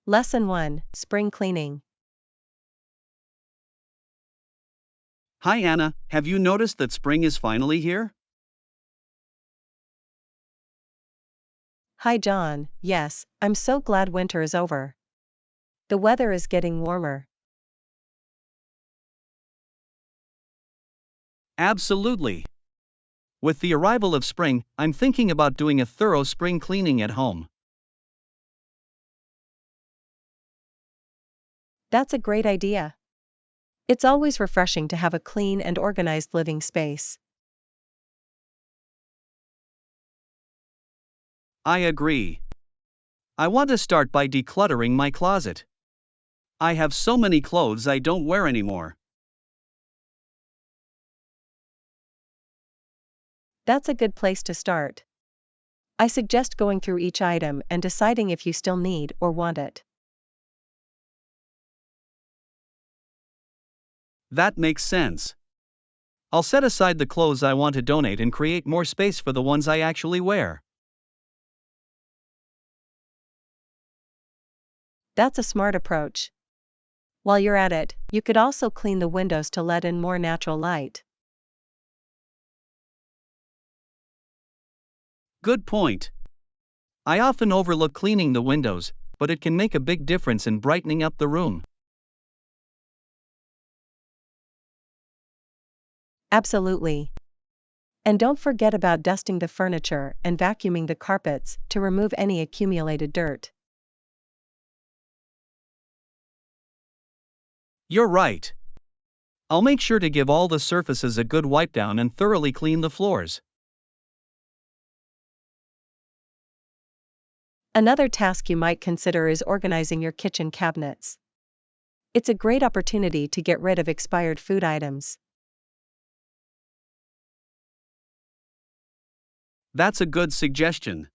Lesson 1, Spring Cleaning. Hi Anna, have you noticed that spring is finally here? Hi John, yes, I'm so glad winter is over. The weather is getting warmer. Absolutely. With the arrival of spring, I'm thinking about doing a thorough spring cleaning at home. That's a great idea. It's always refreshing to have a clean and organized living space. I agree. I want to start by decluttering my closet. I have so many clothes I don't wear anymore. That's a good place to start. I suggest going through each item and deciding if you still need or want it. That makes sense. I'll set aside the clothes I want to donate and create more space for the ones I actually wear. That's a smart approach. While you're at it, you could also clean the windows to let in more natural light. Good point. I often overlook cleaning the windows, but it can make a big difference in brightening up the room. Absolutely. And don't forget about dusting the furniture and vacuuming the carpets to remove any accumulated dirt. You're right. I'll make sure to give all the surfaces a good wipe down and thoroughly clean the floors. Another task you might consider is organizing your kitchen cabinets. It's a great opportunity to get rid of expired food items. That's a good suggestion.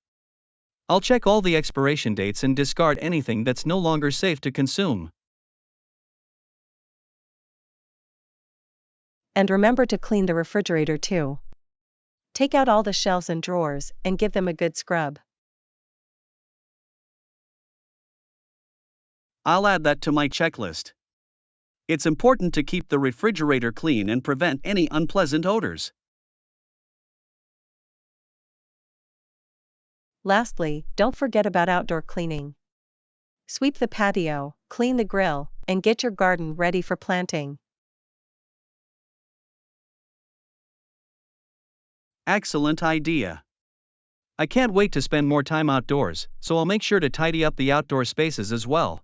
I'll check all the expiration dates and discard anything that's no longer safe to consume. And remember to clean the refrigerator too. Take out all the shelves and drawers and give them a good scrub. I'll add that to my checklist. It's important to keep the refrigerator clean and prevent any unpleasant odors. Lastly, don't forget about outdoor cleaning. Sweep the patio, clean the grill, and get your garden ready for planting. Excellent idea. I can't wait to spend more time outdoors, so I'll make sure to tidy up the outdoor spaces as well.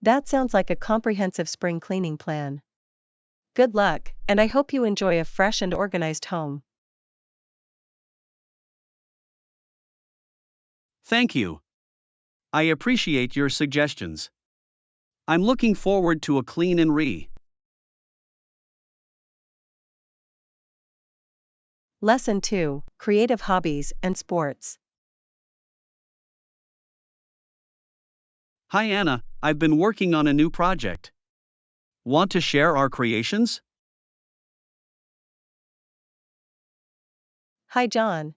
That sounds like a comprehensive spring cleaning plan. Good luck, and I hope you enjoy a fresh and organized home. Thank you. I appreciate your suggestions. I'm looking forward to a clean and Lesson 2, Creative Hobbies and Sports. Hi Anna, I've been working on a new project. Want to share our creations? Hi John.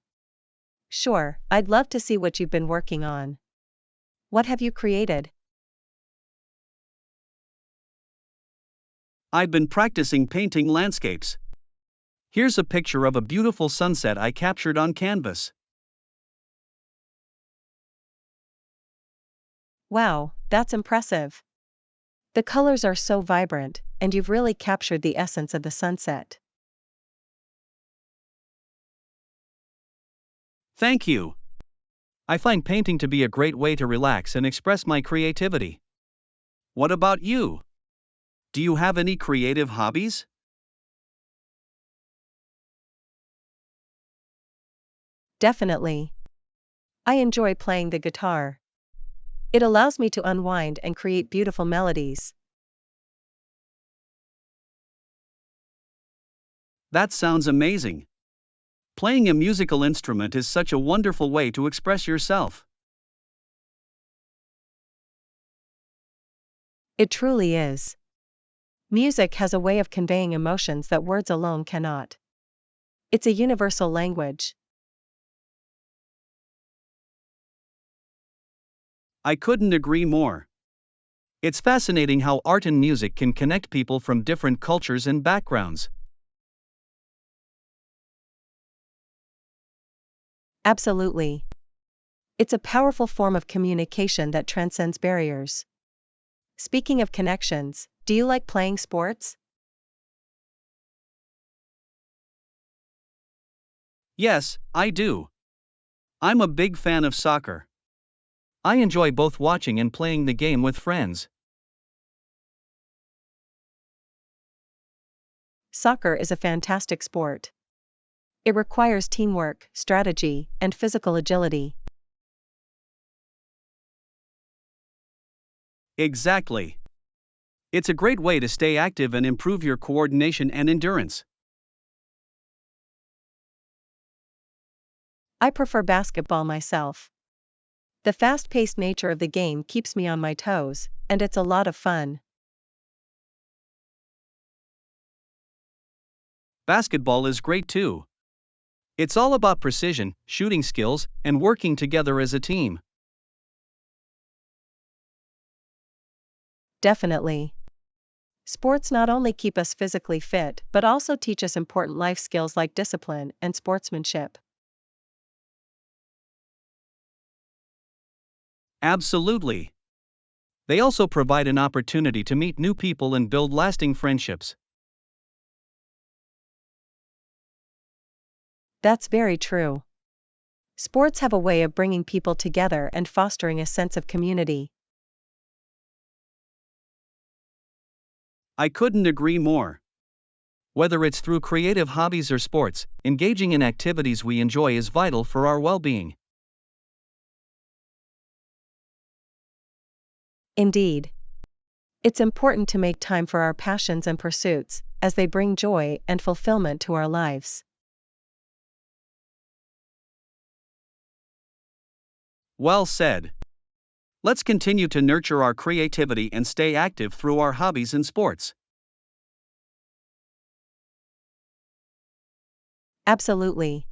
Sure, I'd love to see what you've been working on. What have you created? I've been practicing painting landscapes. Here's a picture of a beautiful sunset I captured on canvas. Wow, that's impressive. The colors are so vibrant, and you've really captured the essence of the sunset. Thank you. I find painting to be a great way to relax and express my creativity. What about you? Do you have any creative hobbies? Definitely. I enjoy playing the guitar. It allows me to unwind and create beautiful melodies. That sounds amazing. Playing a musical instrument is such a wonderful way to express yourself. It truly is. Music has a way of conveying emotions that words alone cannot. It's a universal language. I couldn't agree more. It's fascinating how art and music can connect people from different cultures and backgrounds. Absolutely. It's a powerful form of communication that transcends barriers. Speaking of connections, do you like playing sports? Yes, I do. I'm a big fan of soccer. I enjoy both watching and playing the game with friends. Soccer is a fantastic sport. It requires teamwork, strategy, and physical agility. Exactly. It's a great way to stay active and improve your coordination and endurance. I prefer basketball myself. The fast-paced nature of the game keeps me on my toes, and it's a lot of fun. Basketball is great too. It's all about precision, shooting skills, and working together as a team. Definitely. Sports not only keep us physically fit but also teach us important life skills like discipline and sportsmanship. Absolutely. They also provide an opportunity to meet new people and build lasting friendships. That's very true. Sports have a way of bringing people together and fostering a sense of community. I couldn't agree more. Whether it's through creative hobbies or sports, engaging in activities we enjoy is vital for our well being. Indeed. It's important to make time for our passions and pursuits, as they bring joy and fulfillment to our lives. Well said. Let's continue to nurture our creativity and stay active through our hobbies and sports. Absolutely.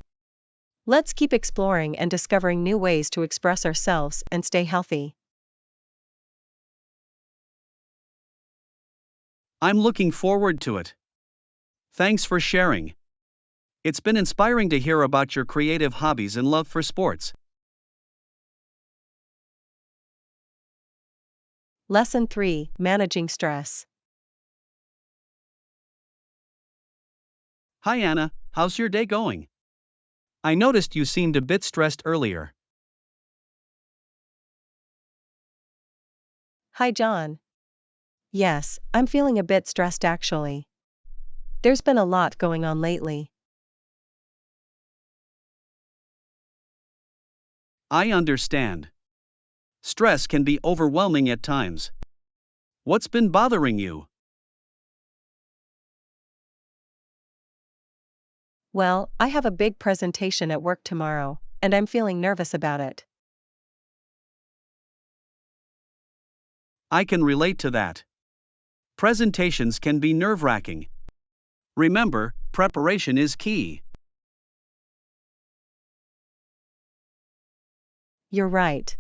Let's keep exploring and discovering new ways to express ourselves and stay healthy. I'm looking forward to it. Thanks for sharing. It's been inspiring to hear about your creative hobbies and love for sports. Lesson 3: Managing Stress. Hi Anna, how's your day going? I noticed you seemed a bit stressed earlier. Hi, John. Yes, I'm feeling a bit stressed actually. There's been a lot going on lately. I understand. Stress can be overwhelming at times. What's been bothering you? Well, I have a big presentation at work tomorrow, and I'm feeling nervous about it. I can relate to that. Presentations can be nerve-wracking. Remember, preparation is key. You're right.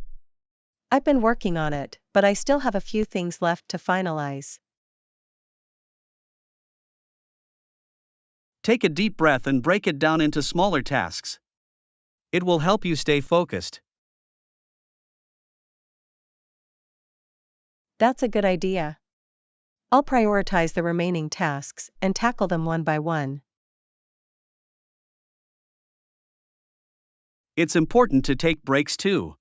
I've been working on it, but I still have a few things left to finalize. Take a deep breath and break it down into smaller tasks. It will help you stay focused. That's a good idea. I'll prioritize the remaining tasks and tackle them one by one. It's important to take breaks too.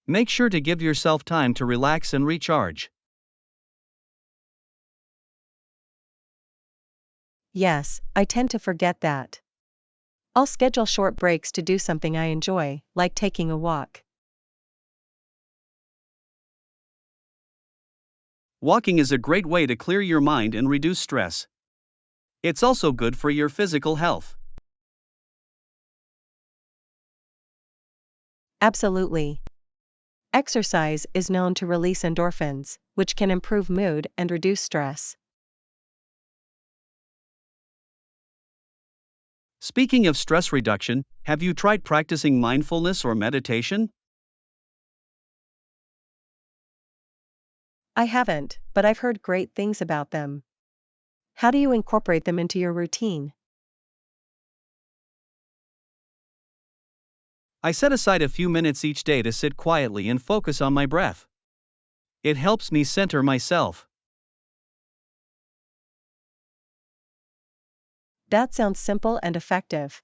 Make sure to give yourself time to relax and recharge. Yes, I tend to forget that. I'll schedule short breaks to do something I enjoy, like taking a walk. Walking is a great way to clear your mind and reduce stress. It's also good for your physical health. Absolutely. Exercise is known to release endorphins, which can improve mood and reduce stress. Speaking of stress reduction, have you tried practicing mindfulness or meditation? I haven't, but I've heard great things about them. How do you incorporate them into your routine? I set aside a few minutes each day to sit quietly and focus on my breath. It helps me center myself. That sounds simple and effective.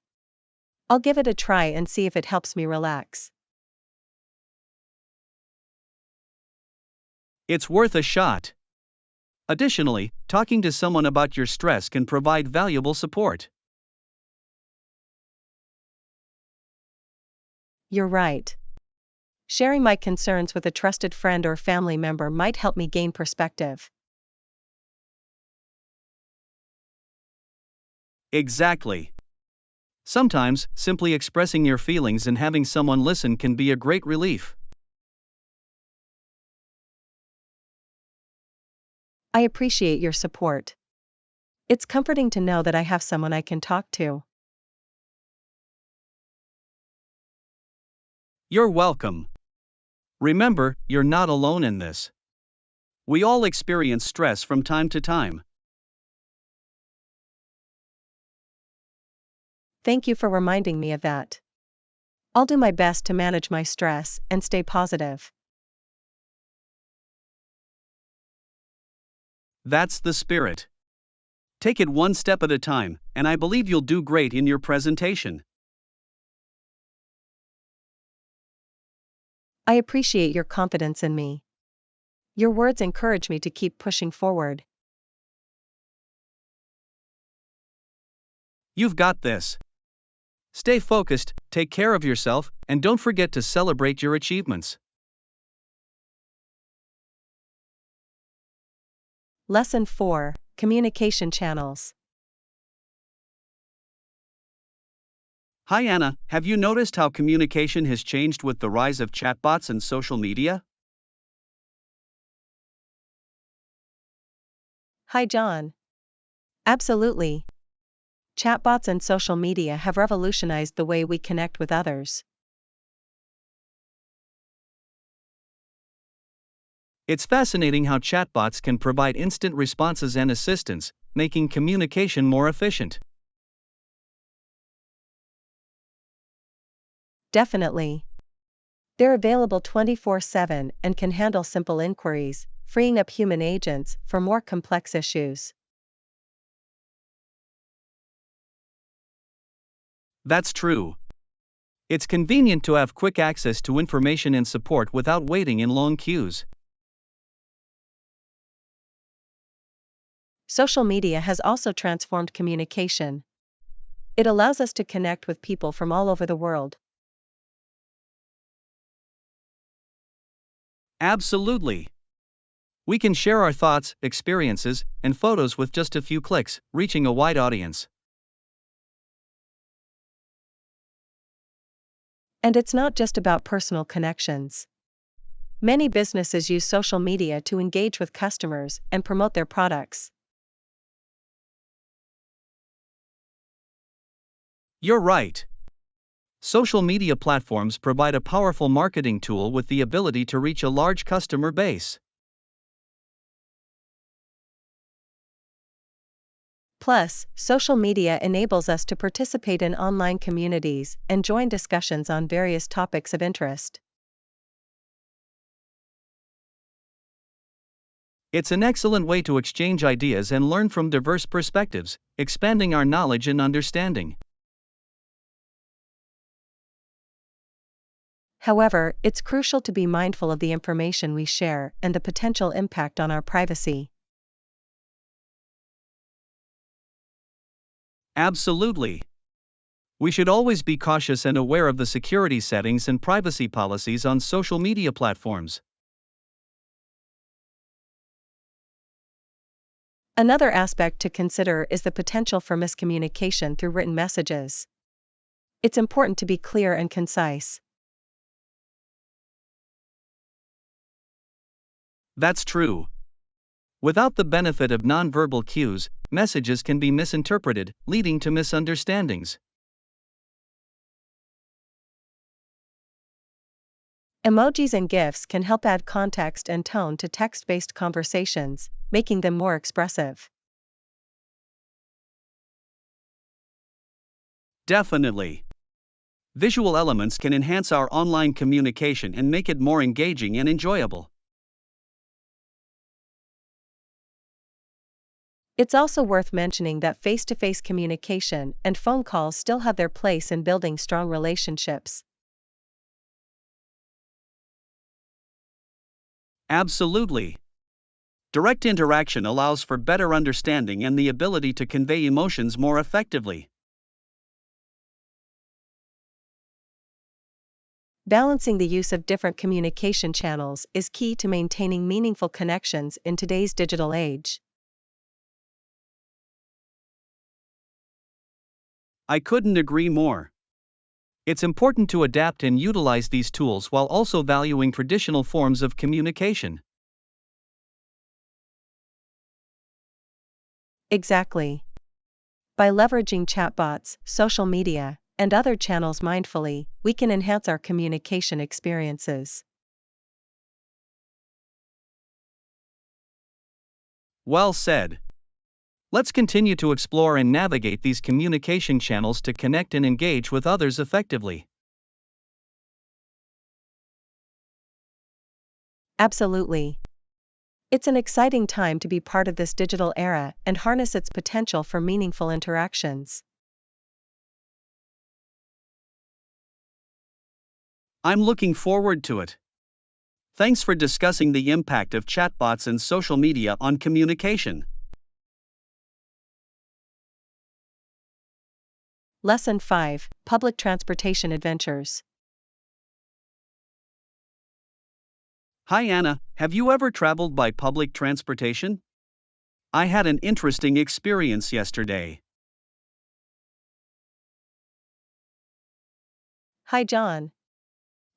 I'll give it a try and see if it helps me relax. It's worth a shot. Additionally, talking to someone about your stress can provide valuable support. You're right. Sharing my concerns with a trusted friend or family member might help me gain perspective. Exactly. Sometimes, simply expressing your feelings and having someone listen can be a great relief. I appreciate your support. It's comforting to know that I have someone I can talk to. You're welcome. Remember, you're not alone in this. We all experience stress from time to time. Thank you for reminding me of that. I'll do my best to manage my stress and stay positive. That's the spirit. Take it one step at a time, and I believe you'll do great in your presentation. I appreciate your confidence in me. Your words encourage me to keep pushing forward. You've got this. Stay focused, take care of yourself, and don't forget to celebrate your achievements. Lesson 4: Communication Channels. Hi Anna, have you noticed how communication has changed with the rise of chatbots and social media? Hi John. Absolutely. Chatbots and social media have revolutionized the way we connect with others. It's fascinating how chatbots can provide instant responses and assistance, making communication more efficient. Definitely. They're available 24/7 and can handle simple inquiries, freeing up human agents for more complex issues. That's true. It's convenient to have quick access to information and support without waiting in long queues. Social media has also transformed communication. It allows us to connect with people from all over the world. Absolutely. We can share our thoughts, experiences, and photos with just a few clicks, reaching a wide audience. And it's not just about personal connections. Many businesses use social media to engage with customers and promote their products. You're right. Social media platforms provide a powerful marketing tool with the ability to reach a large customer base. Plus, social media enables us to participate in online communities and join discussions on various topics of interest. It's an excellent way to exchange ideas and learn from diverse perspectives, expanding our knowledge and understanding. However, it's crucial to be mindful of the information we share and the potential impact on our privacy. Absolutely. We should always be cautious and aware of the security settings and privacy policies on social media platforms. Another aspect to consider is the potential for miscommunication through written messages. It's important to be clear and concise. That's true. Without the benefit of nonverbal cues, messages can be misinterpreted, leading to misunderstandings. Emojis and GIFs can help add context and tone to text-based conversations, making them more expressive. Definitely. Visual elements can enhance our online communication and make it more engaging and enjoyable. It's also worth mentioning that face-to-face communication and phone calls still have their place in building strong relationships. Absolutely. Direct interaction allows for better understanding and the ability to convey emotions more effectively. Balancing the use of different communication channels is key to maintaining meaningful connections in today's digital age. I couldn't agree more. It's important to adapt and utilize these tools while also valuing traditional forms of communication. Exactly. By leveraging chatbots, social media, and other channels mindfully, we can enhance our communication experiences. Well said. Let's continue to explore and navigate these communication channels to connect and engage with others effectively. Absolutely. It's an exciting time to be part of this digital era and harness its potential for meaningful interactions. I'm looking forward to it. Thanks for discussing the impact of chatbots and social media on communication. Lesson 5: Public Transportation Adventures. Hi Anna, have you ever traveled by public transportation? I had an interesting experience yesterday. Hi John.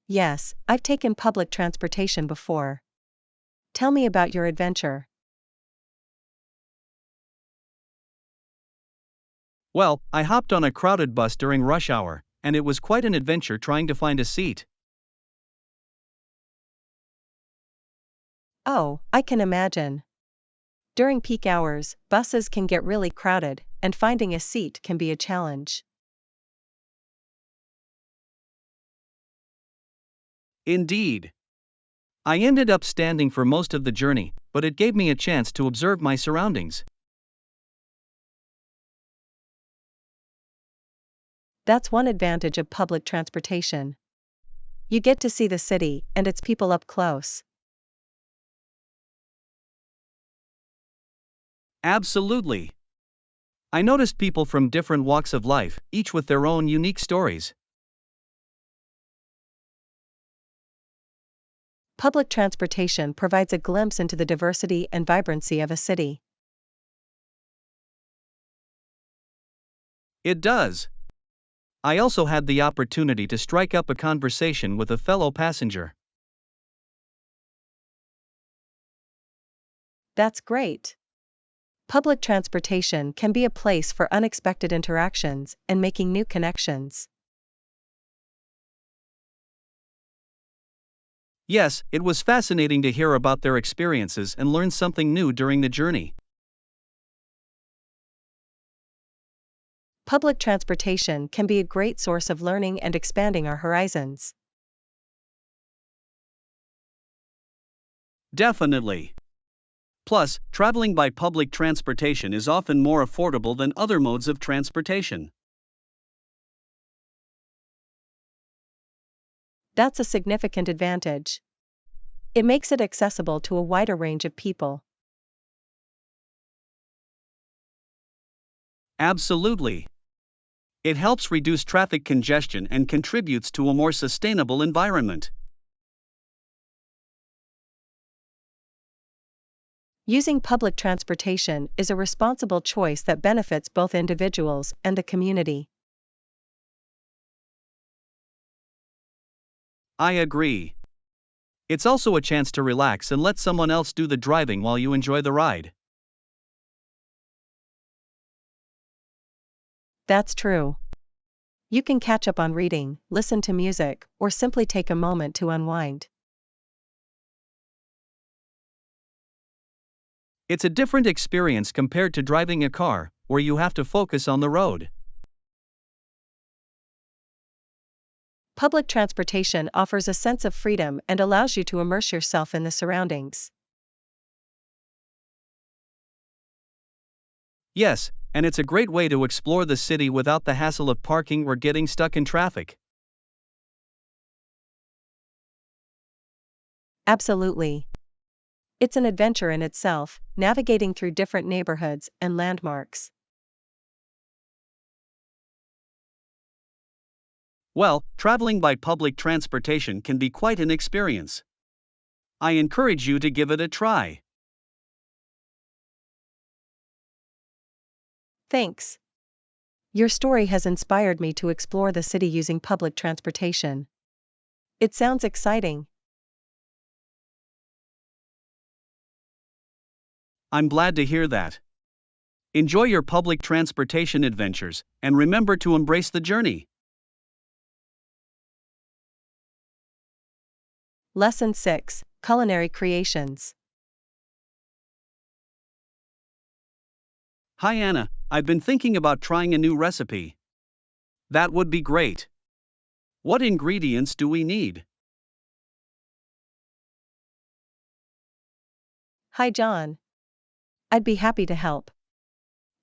Yes, I've taken public transportation before. Tell me about your adventure. Well, I hopped on a crowded bus during rush hour, and it was quite an adventure trying to find a seat. Oh, I can imagine. During peak hours, buses can get really crowded, and finding a seat can be a challenge. Indeed. I ended up standing for most of the journey, but it gave me a chance to observe my surroundings. That's one advantage of public transportation. You get to see the city and its people up close. Absolutely. I noticed people from different walks of life, each with their own unique stories. Public transportation provides a glimpse into the diversity and vibrancy of a city. It does. I also had the opportunity to strike up a conversation with a fellow passenger. That's great. Public transportation can be a place for unexpected interactions and making new connections. Yes, it was fascinating to hear about their experiences and learn something new during the journey. Public transportation can be a great source of learning and expanding our horizons. Definitely. Plus, traveling by public transportation is often more affordable than other modes of transportation. That's a significant advantage. It makes it accessible to a wider range of people. Absolutely. It helps reduce traffic congestion and contributes to a more sustainable environment. Using public transportation is a responsible choice that benefits both individuals and the community. I agree. It's also a chance to relax and let someone else do the driving while you enjoy the ride. That's true. You can catch up on reading, listen to music, or simply take a moment to unwind. It's a different experience compared to driving a car, where you have to focus on the road. Public transportation offers a sense of freedom and allows you to immerse yourself in the surroundings. Yes, and it's a great way to explore the city without the hassle of parking or getting stuck in traffic. Absolutely. It's an adventure in itself, navigating through different neighborhoods and landmarks. Well, traveling by public transportation can be quite an experience. I encourage you to give it a try. Thanks. Your story has inspired me to explore the city using public transportation. It sounds exciting. I'm glad to hear that. Enjoy your public transportation adventures, and remember to embrace the journey. Lesson 6: Culinary Creations. Hi Anna, I've been thinking about trying a new recipe. That would be great. What ingredients do we need? Hi John. I'd be happy to help.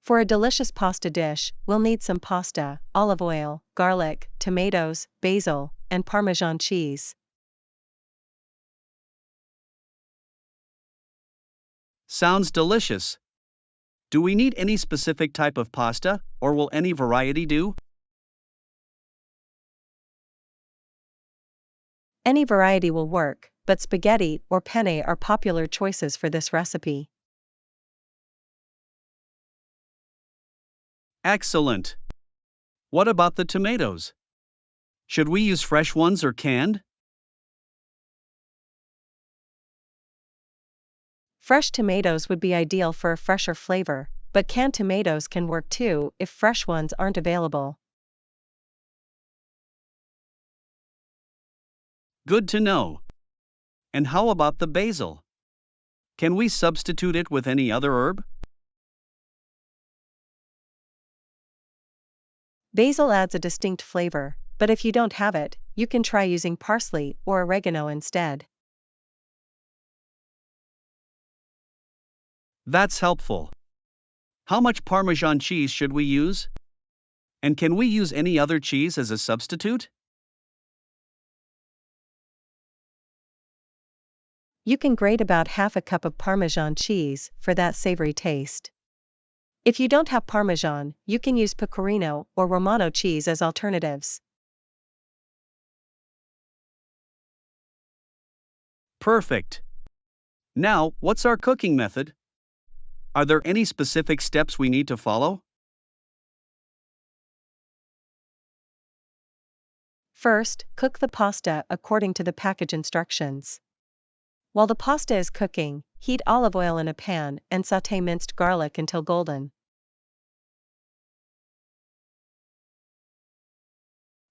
For a delicious pasta dish, we'll need some pasta, olive oil, garlic, tomatoes, basil, and Parmesan cheese. Sounds delicious. Do we need any specific type of pasta, or will any variety do? Any variety will work, but spaghetti or penne are popular choices for this recipe. Excellent. What about the tomatoes? Should we use fresh ones or canned? Fresh tomatoes would be ideal for a fresher flavor, but canned tomatoes can work too if fresh ones aren't available. Good to know. And how about the basil? Can we substitute it with any other herb? Basil adds a distinct flavor, but if you don't have it, you can try using parsley or oregano instead. That's helpful. How much Parmesan cheese should we use? And can we use any other cheese as a substitute? You can grate about half a cup of Parmesan cheese for that savory taste. If you don't have Parmesan, you can use Pecorino or Romano cheese as alternatives. Perfect. Now, what's our cooking method? Are there any specific steps we need to follow? First, cook the pasta according to the package instructions. While the pasta is cooking, heat olive oil in a pan and sauté minced garlic until golden.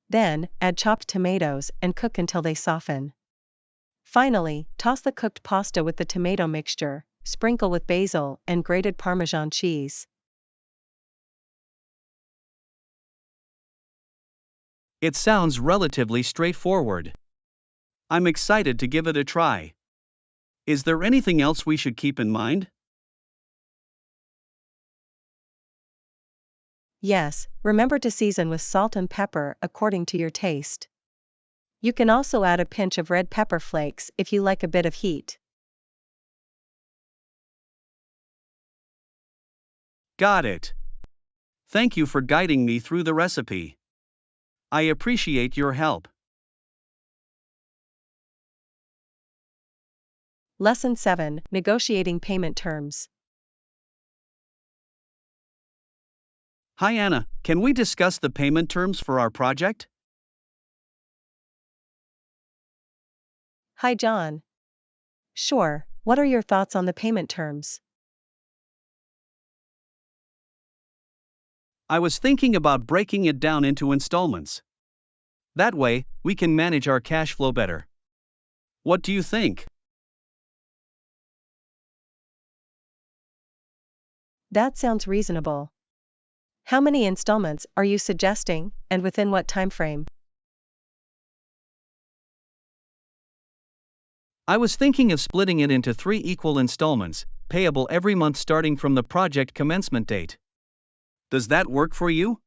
Then, add chopped tomatoes and cook until they soften. Finally, toss the cooked pasta with the tomato mixture, sprinkle with basil and grated Parmesan cheese. It sounds relatively straightforward. I'm excited to give it a try. Is there anything else we should keep in mind? Yes, remember to season with salt and pepper according to your taste. You can also add a pinch of red pepper flakes if you like a bit of heat. Got it. Thank you for guiding me through the recipe. I appreciate your help. Lesson 7: Negotiating Payment Terms. Hi Anna, can we discuss the payment terms for our project? Hi John. Sure, what are your thoughts on the payment terms? I was thinking about breaking it down into installments. That way, we can manage our cash flow better. What do you think? That sounds reasonable. How many installments are you suggesting, and within what time frame? I was thinking of splitting it into 3 equal installments, payable every month starting from the project commencement date. Does that work for you?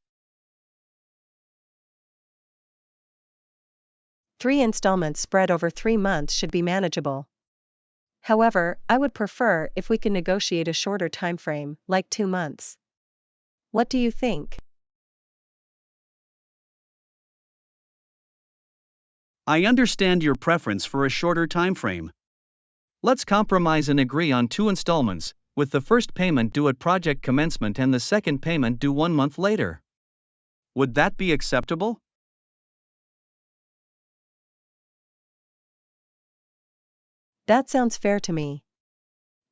3 installments spread over 3 months should be manageable. However, I would prefer if we could negotiate a shorter time frame, like 2 months. What do you think? I understand your preference for a shorter time frame. Let's compromise and agree on 2 installments, with the first payment due at project commencement and the second payment due 1 month later. Would that be acceptable? That sounds fair to me.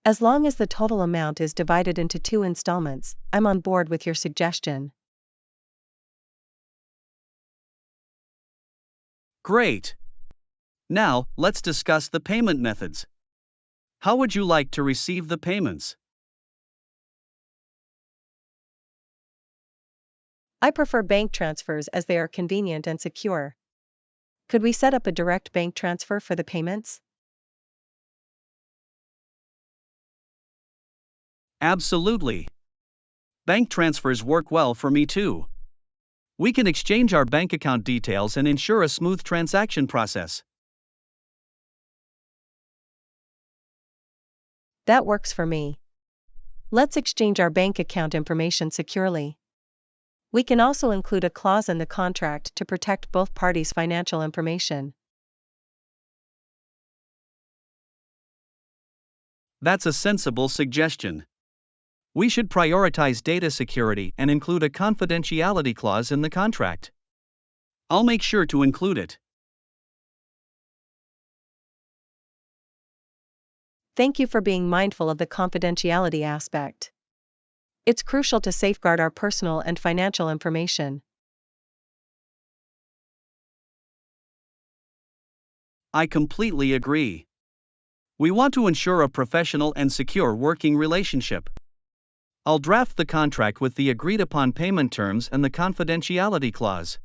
As long as the total amount is divided into 2 installments, I'm on board with your suggestion. Great! Now, let's discuss the payment methods. How would you like to receive the payments? I prefer bank transfers as they are convenient and secure. Could we set up a direct bank transfer for the payments? Absolutely. Bank transfers work well for me too. We can exchange our bank account details and ensure a smooth transaction process. That works for me. Let's exchange our bank account information securely. We can also include a clause in the contract to protect both parties' financial information. That's a sensible suggestion. We should prioritize data security and include a confidentiality clause in the contract. I'll make sure to include it. Thank you for being mindful of the confidentiality aspect. It's crucial to safeguard our personal and financial information. I completely agree. We want to ensure a professional and secure working relationship. I'll draft the contract with the agreed upon payment terms and the confidentiality clause.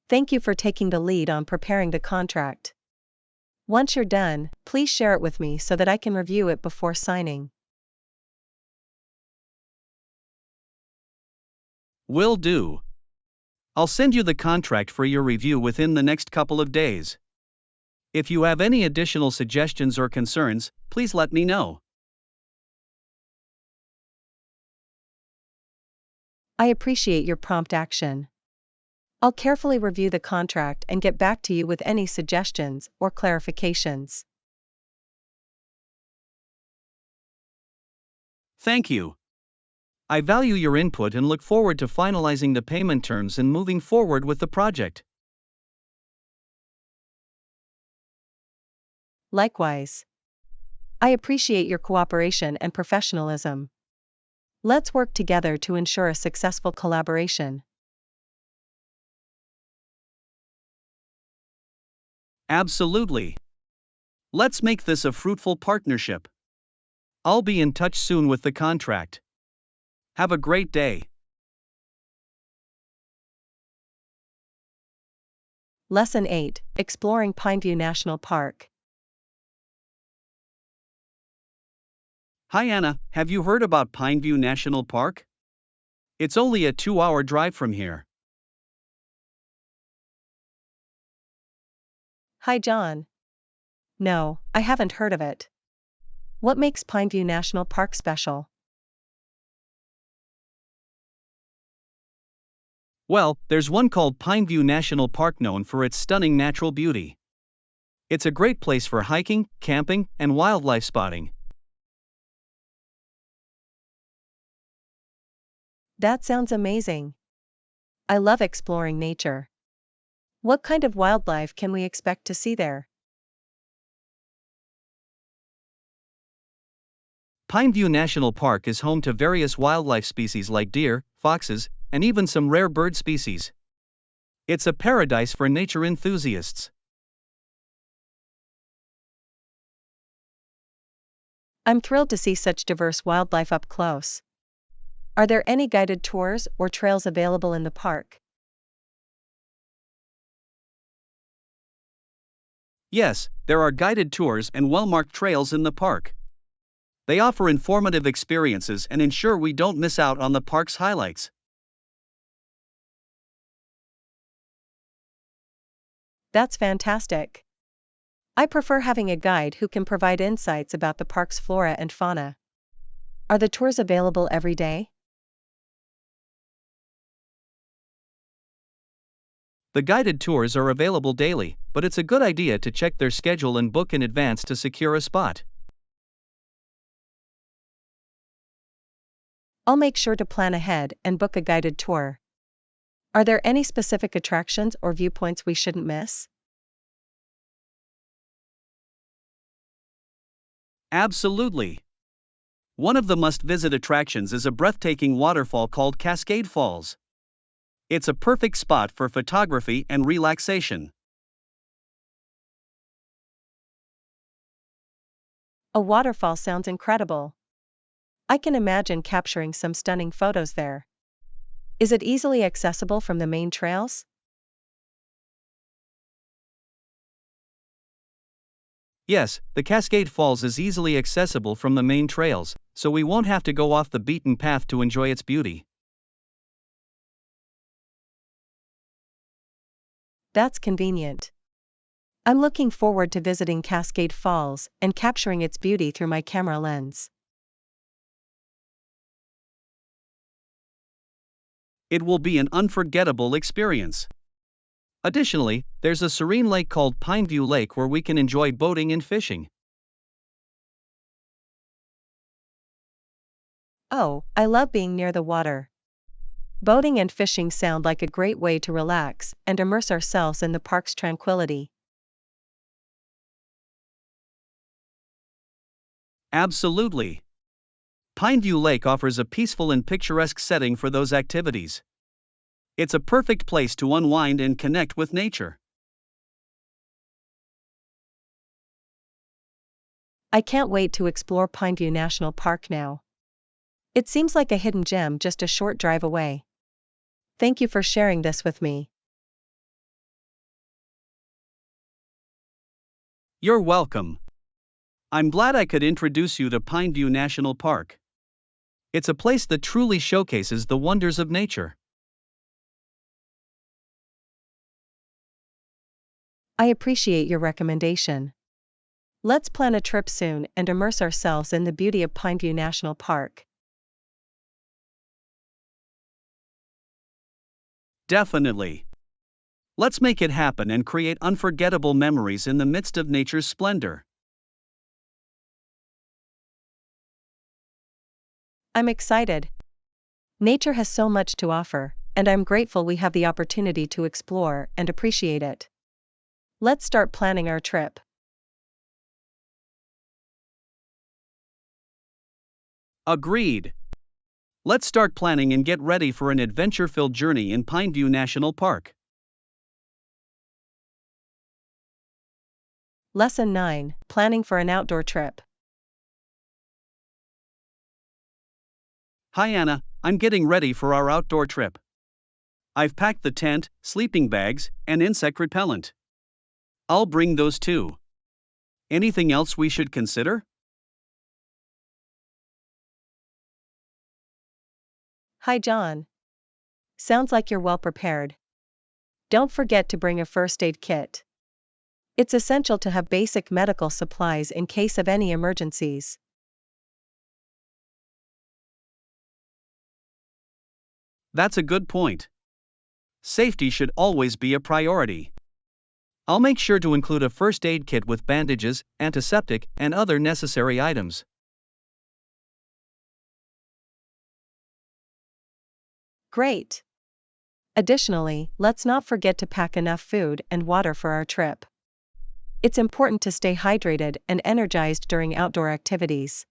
Thank you for taking the lead on preparing the contract. Once you're done, please share it with me so that I can review it before signing. Will do. I'll send you the contract for your review within the next couple of days. If you have any additional suggestions or concerns, please let me know. I appreciate your prompt action. I'll carefully review the contract and get back to you with any suggestions or clarifications. Thank you. I value your input and look forward to finalizing the payment terms and moving forward with the project. Likewise. I appreciate your cooperation and professionalism. Let's work together to ensure a successful collaboration. Absolutely. Let's make this a fruitful partnership. I'll be in touch soon with the contract. Have a great day. Lesson 8: Exploring Pineview National Park. Hi Anna, have you heard about Pineview National Park? It's only a 2-hour drive from here. Hi John. No, I haven't heard of it. What makes Pineview National Park special? Well, there's one called Pineview National Park known for its stunning natural beauty. It's a great place for hiking, camping, and wildlife spotting. That sounds amazing. I love exploring nature. What kind of wildlife can we expect to see there? Pineview National Park is home to various wildlife species like deer, foxes, and even some rare bird species. It's a paradise for nature enthusiasts. I'm thrilled to see such diverse wildlife up close. Are there any guided tours or trails available in the park? Yes, there are guided tours and well-marked trails in the park. They offer informative experiences and ensure we don't miss out on the park's highlights. That's fantastic. I prefer having a guide who can provide insights about the park's flora and fauna. Are the tours available every day? The guided tours are available daily, but it's a good idea to check their schedule and book in advance to secure a spot. I'll make sure to plan ahead and book a guided tour. Are there any specific attractions or viewpoints we shouldn't miss? Absolutely. One of the must-visit attractions is a breathtaking waterfall called Cascade Falls. It's a perfect spot for photography and relaxation. A waterfall sounds incredible. I can imagine capturing some stunning photos there. Is it easily accessible from the main trails? Yes, the Cascade Falls is easily accessible from the main trails, so we won't have to go off the beaten path to enjoy its beauty. That's convenient. I'm looking forward to visiting Cascade Falls and capturing its beauty through my camera lens. It will be an unforgettable experience. Additionally, there's a serene lake called Pineview Lake where we can enjoy boating and fishing. Oh, I love being near the water. Boating and fishing sound like a great way to relax and immerse ourselves in the park's tranquility. Absolutely. Pineview Lake offers a peaceful and picturesque setting for those activities. It's a perfect place to unwind and connect with nature. I can't wait to explore Pineview National Park now. It seems like a hidden gem just a short drive away. Thank you for sharing this with me. You're welcome. I'm glad I could introduce you to Pineview National Park. It's a place that truly showcases the wonders of nature. I appreciate your recommendation. Let's plan a trip soon and immerse ourselves in the beauty of Pineview National Park. Definitely. Let's make it happen and create unforgettable memories in the midst of nature's splendor. I'm excited. Nature has so much to offer, and I'm grateful we have the opportunity to explore and appreciate it. Let's start planning our trip. Agreed. Let's start planning and get ready for an adventure-filled journey in Pineview National Park. Lesson 9: Planning for an outdoor trip. Hi Anna, I'm getting ready for our outdoor trip. I've packed the tent, sleeping bags, and insect repellent. I'll bring those too. Anything else we should consider? Hi John. Sounds like you're well prepared. Don't forget to bring a first aid kit. It's essential to have basic medical supplies in case of any emergencies. That's a good point. Safety should always be a priority. I'll make sure to include a first aid kit with bandages, antiseptic, and other necessary items. Great. Additionally, let's not forget to pack enough food and water for our trip. It's important to stay hydrated and energized during outdoor activities.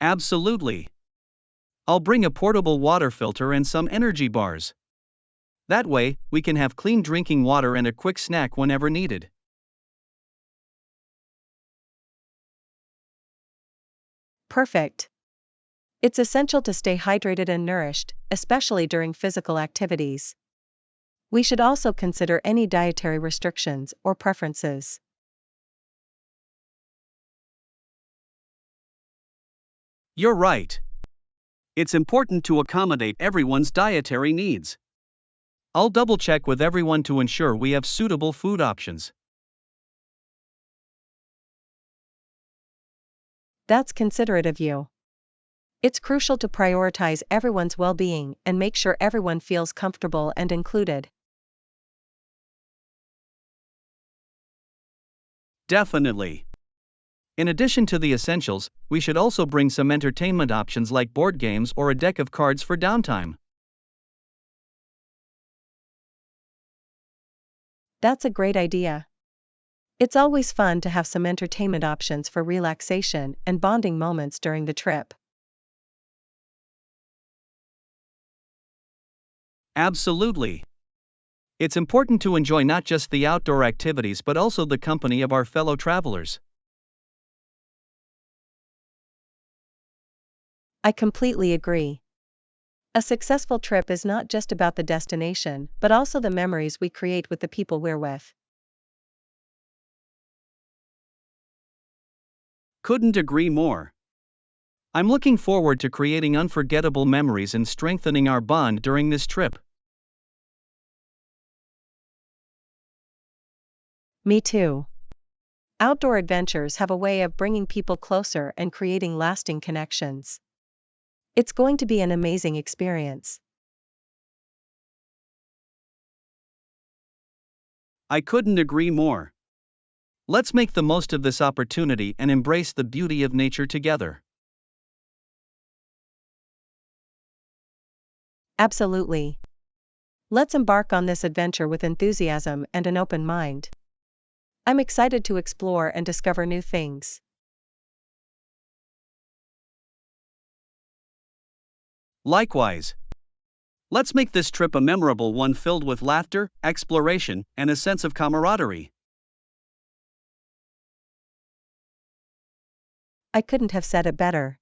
Absolutely. I'll bring a portable water filter and some energy bars. That way, we can have clean drinking water and a quick snack whenever needed. Perfect. It's essential to stay hydrated and nourished, especially during physical activities. We should also consider any dietary restrictions or preferences. You're right. It's important to accommodate everyone's dietary needs. I'll double check with everyone to ensure we have suitable food options. That's considerate of you. It's crucial to prioritize everyone's well-being and make sure everyone feels comfortable and included. Definitely. In addition to the essentials, we should also bring some entertainment options like board games or a deck of cards for downtime. That's a great idea. It's always fun to have some entertainment options for relaxation and bonding moments during the trip. Absolutely. It's important to enjoy not just the outdoor activities but also the company of our fellow travelers. I completely agree. A successful trip is not just about the destination, but also the memories we create with the people we're with. Couldn't agree more. I'm looking forward to creating unforgettable memories and strengthening our bond during this trip. Me too. Outdoor adventures have a way of bringing people closer and creating lasting connections. It's going to be an amazing experience. I couldn't agree more. Let's make the most of this opportunity and embrace the beauty of nature together. Absolutely. Let's embark on this adventure with enthusiasm and an open mind. I'm excited to explore and discover new things. Likewise. Let's make this trip a memorable one filled with laughter, exploration, and a sense of camaraderie. I couldn't have said it better.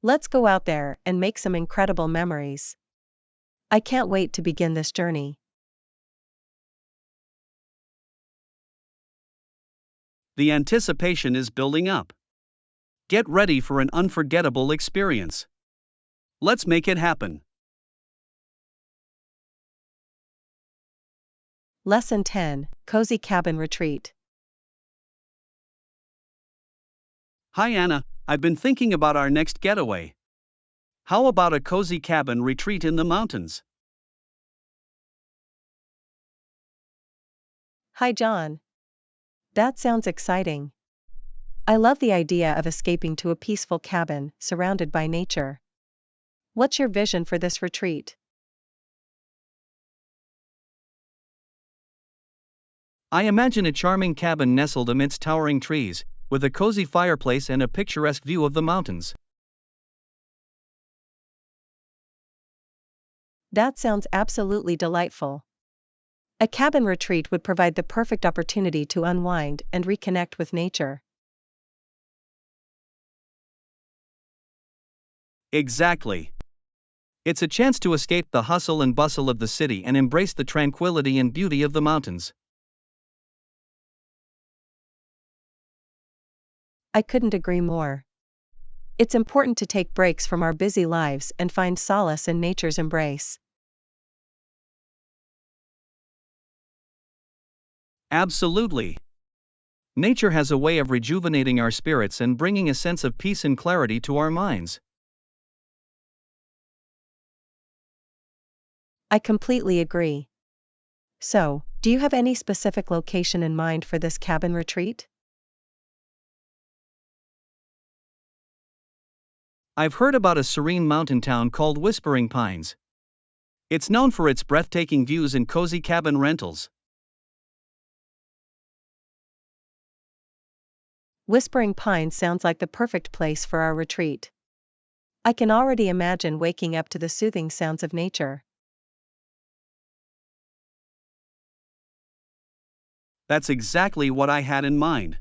Let's go out there and make some incredible memories. I can't wait to begin this journey. The anticipation is building up. Get ready for an unforgettable experience. Let's make it happen. Lesson 10: Cozy Cabin Retreat. Hi Anna, I've been thinking about our next getaway. How about a cozy cabin retreat in the mountains? Hi John. That sounds exciting. I love the idea of escaping to a peaceful cabin surrounded by nature. What's your vision for this retreat? I imagine a charming cabin nestled amidst towering trees, with a cozy fireplace and a picturesque view of the mountains. That sounds absolutely delightful. A cabin retreat would provide the perfect opportunity to unwind and reconnect with nature. Exactly. It's a chance to escape the hustle and bustle of the city and embrace the tranquility and beauty of the mountains. I couldn't agree more. It's important to take breaks from our busy lives and find solace in nature's embrace. Absolutely. Nature has a way of rejuvenating our spirits and bringing a sense of peace and clarity to our minds. I completely agree. So, do you have any specific location in mind for this cabin retreat? I've heard about a serene mountain town called Whispering Pines. It's known for its breathtaking views and cozy cabin rentals. Whispering Pines sounds like the perfect place for our retreat. I can already imagine waking up to the soothing sounds of nature. That's exactly what I had in mind.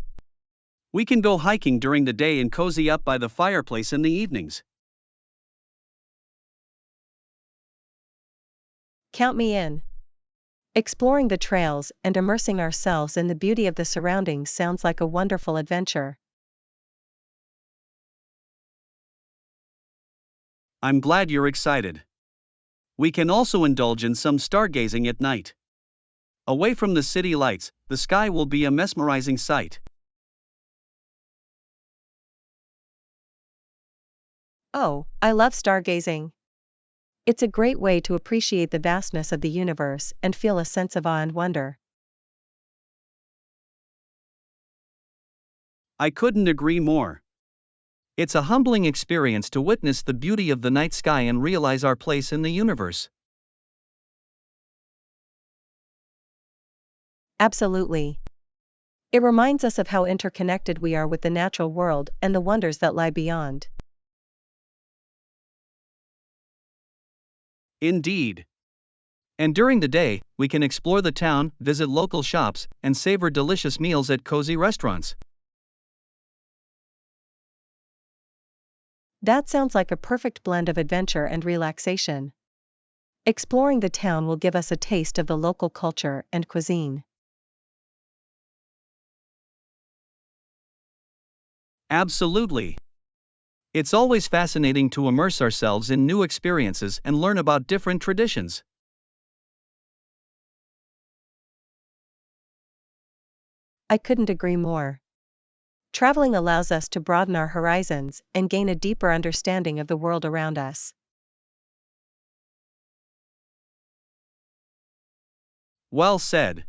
We can go hiking during the day and cozy up by the fireplace in the evenings. Count me in. Exploring the trails and immersing ourselves in the beauty of the surroundings sounds like a wonderful adventure. I'm glad you're excited. We can also indulge in some stargazing at night. Away from the city lights, the sky will be a mesmerizing sight. Oh, I love stargazing. It's a great way to appreciate the vastness of the universe and feel a sense of awe and wonder. I couldn't agree more. It's a humbling experience to witness the beauty of the night sky and realize our place in the universe. Absolutely. It reminds us of how interconnected we are with the natural world and the wonders that lie beyond. Indeed. And during the day, we can explore the town, visit local shops, and savor delicious meals at cozy restaurants. That sounds like a perfect blend of adventure and relaxation. Exploring the town will give us a taste of the local culture and cuisine. Absolutely. It's always fascinating to immerse ourselves in new experiences and learn about different traditions. I couldn't agree more. Traveling allows us to broaden our horizons and gain a deeper understanding of the world around us. Well said.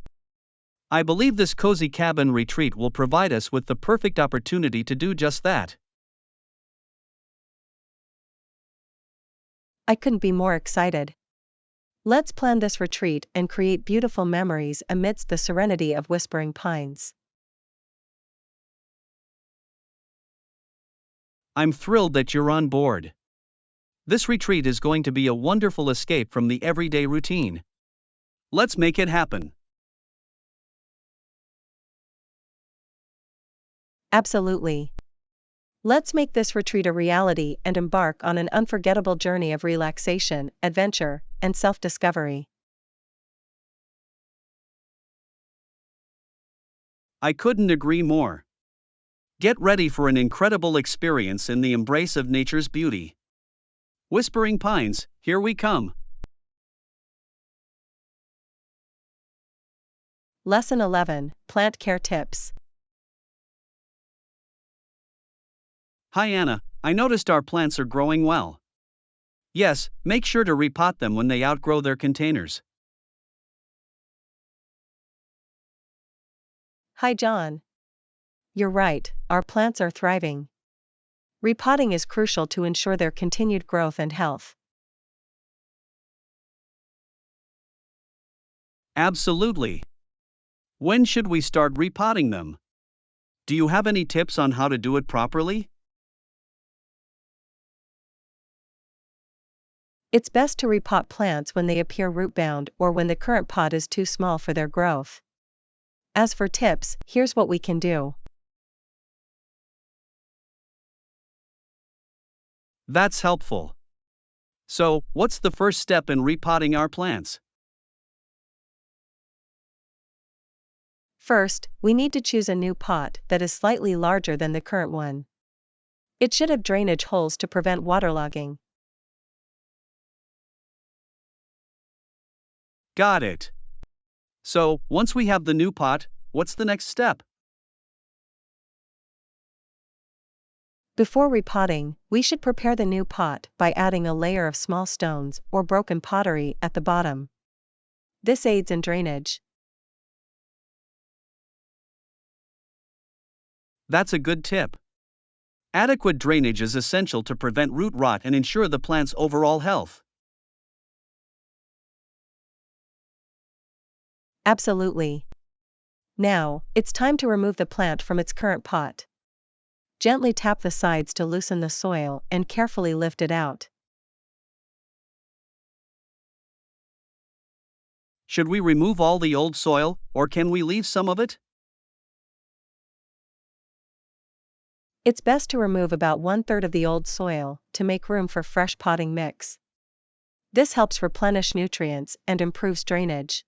I believe this cozy cabin retreat will provide us with the perfect opportunity to do just that. I couldn't be more excited. Let's plan this retreat and create beautiful memories amidst the serenity of whispering pines. I'm thrilled that you're on board. This retreat is going to be a wonderful escape from the everyday routine. Let's make it happen. Absolutely. Let's make this retreat a reality and embark on an unforgettable journey of relaxation, adventure, and self-discovery. I couldn't agree more. Get ready for an incredible experience in the embrace of nature's beauty. Whispering Pines, here we come. Lesson 11, Plant Care Tips. Hi Anna, I noticed our plants are growing well. Yes, make sure to repot them when they outgrow their containers. Hi John. You're right, our plants are thriving. Repotting is crucial to ensure their continued growth and health. Absolutely. When should we start repotting them? Do you have any tips on how to do it properly? It's best to repot plants when they appear root-bound or when the current pot is too small for their growth. As for tips, here's what we can do. That's helpful. So, what's the first step in repotting our plants? First, we need to choose a new pot that is slightly larger than the current one. It should have drainage holes to prevent waterlogging. Got it. So, once we have the new pot, what's the next step? Before repotting, we should prepare the new pot by adding a layer of small stones or broken pottery at the bottom. This aids in drainage. That's a good tip. Adequate drainage is essential to prevent root rot and ensure the plant's overall health. Absolutely. Now, it's time to remove the plant from its current pot. Gently tap the sides to loosen the soil and carefully lift it out. Should we remove all the old soil, or can we leave some of it? It's best to remove about 1/3 of the old soil to make room for fresh potting mix. This helps replenish nutrients and improves drainage.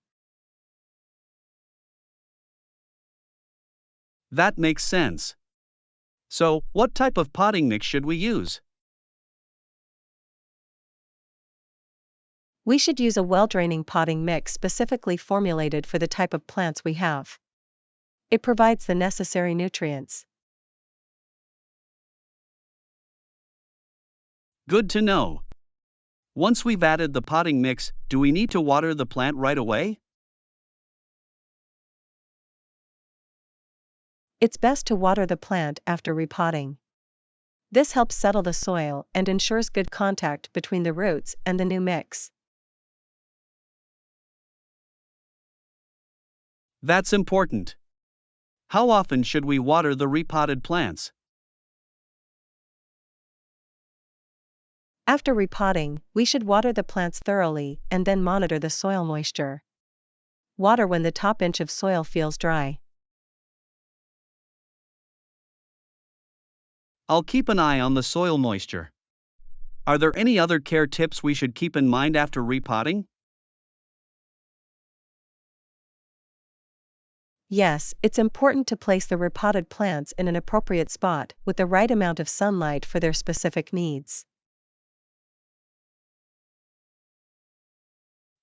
That makes sense. So, what type of potting mix should we use? We should use a well-draining potting mix specifically formulated for the type of plants we have. It provides the necessary nutrients. Good to know. Once we've added the potting mix, do we need to water the plant right away? It's best to water the plant after repotting. This helps settle the soil and ensures good contact between the roots and the new mix. That's important. How often should we water the repotted plants? After repotting, we should water the plants thoroughly and then monitor the soil moisture. Water when the top inch of soil feels dry. I'll keep an eye on the soil moisture. Are there any other care tips we should keep in mind after repotting? Yes, it's important to place the repotted plants in an appropriate spot with the right amount of sunlight for their specific needs.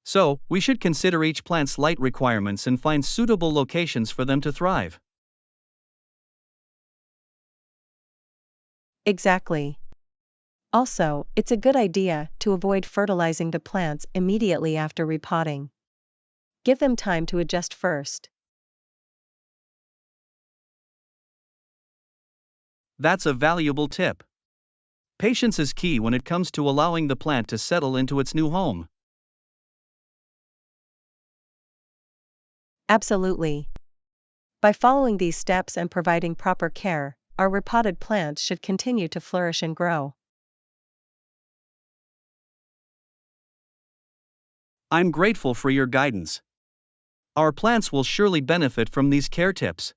So, we should consider each plant's light requirements and find suitable locations for them to thrive. Exactly. Also, it's a good idea to avoid fertilizing the plants immediately after repotting. Give them time to adjust first. That's a valuable tip. Patience is key when it comes to allowing the plant to settle into its new home. Absolutely. By following these steps and providing proper care, our repotted plants should continue to flourish and grow. I'm grateful for your guidance. Our plants will surely benefit from these care tips.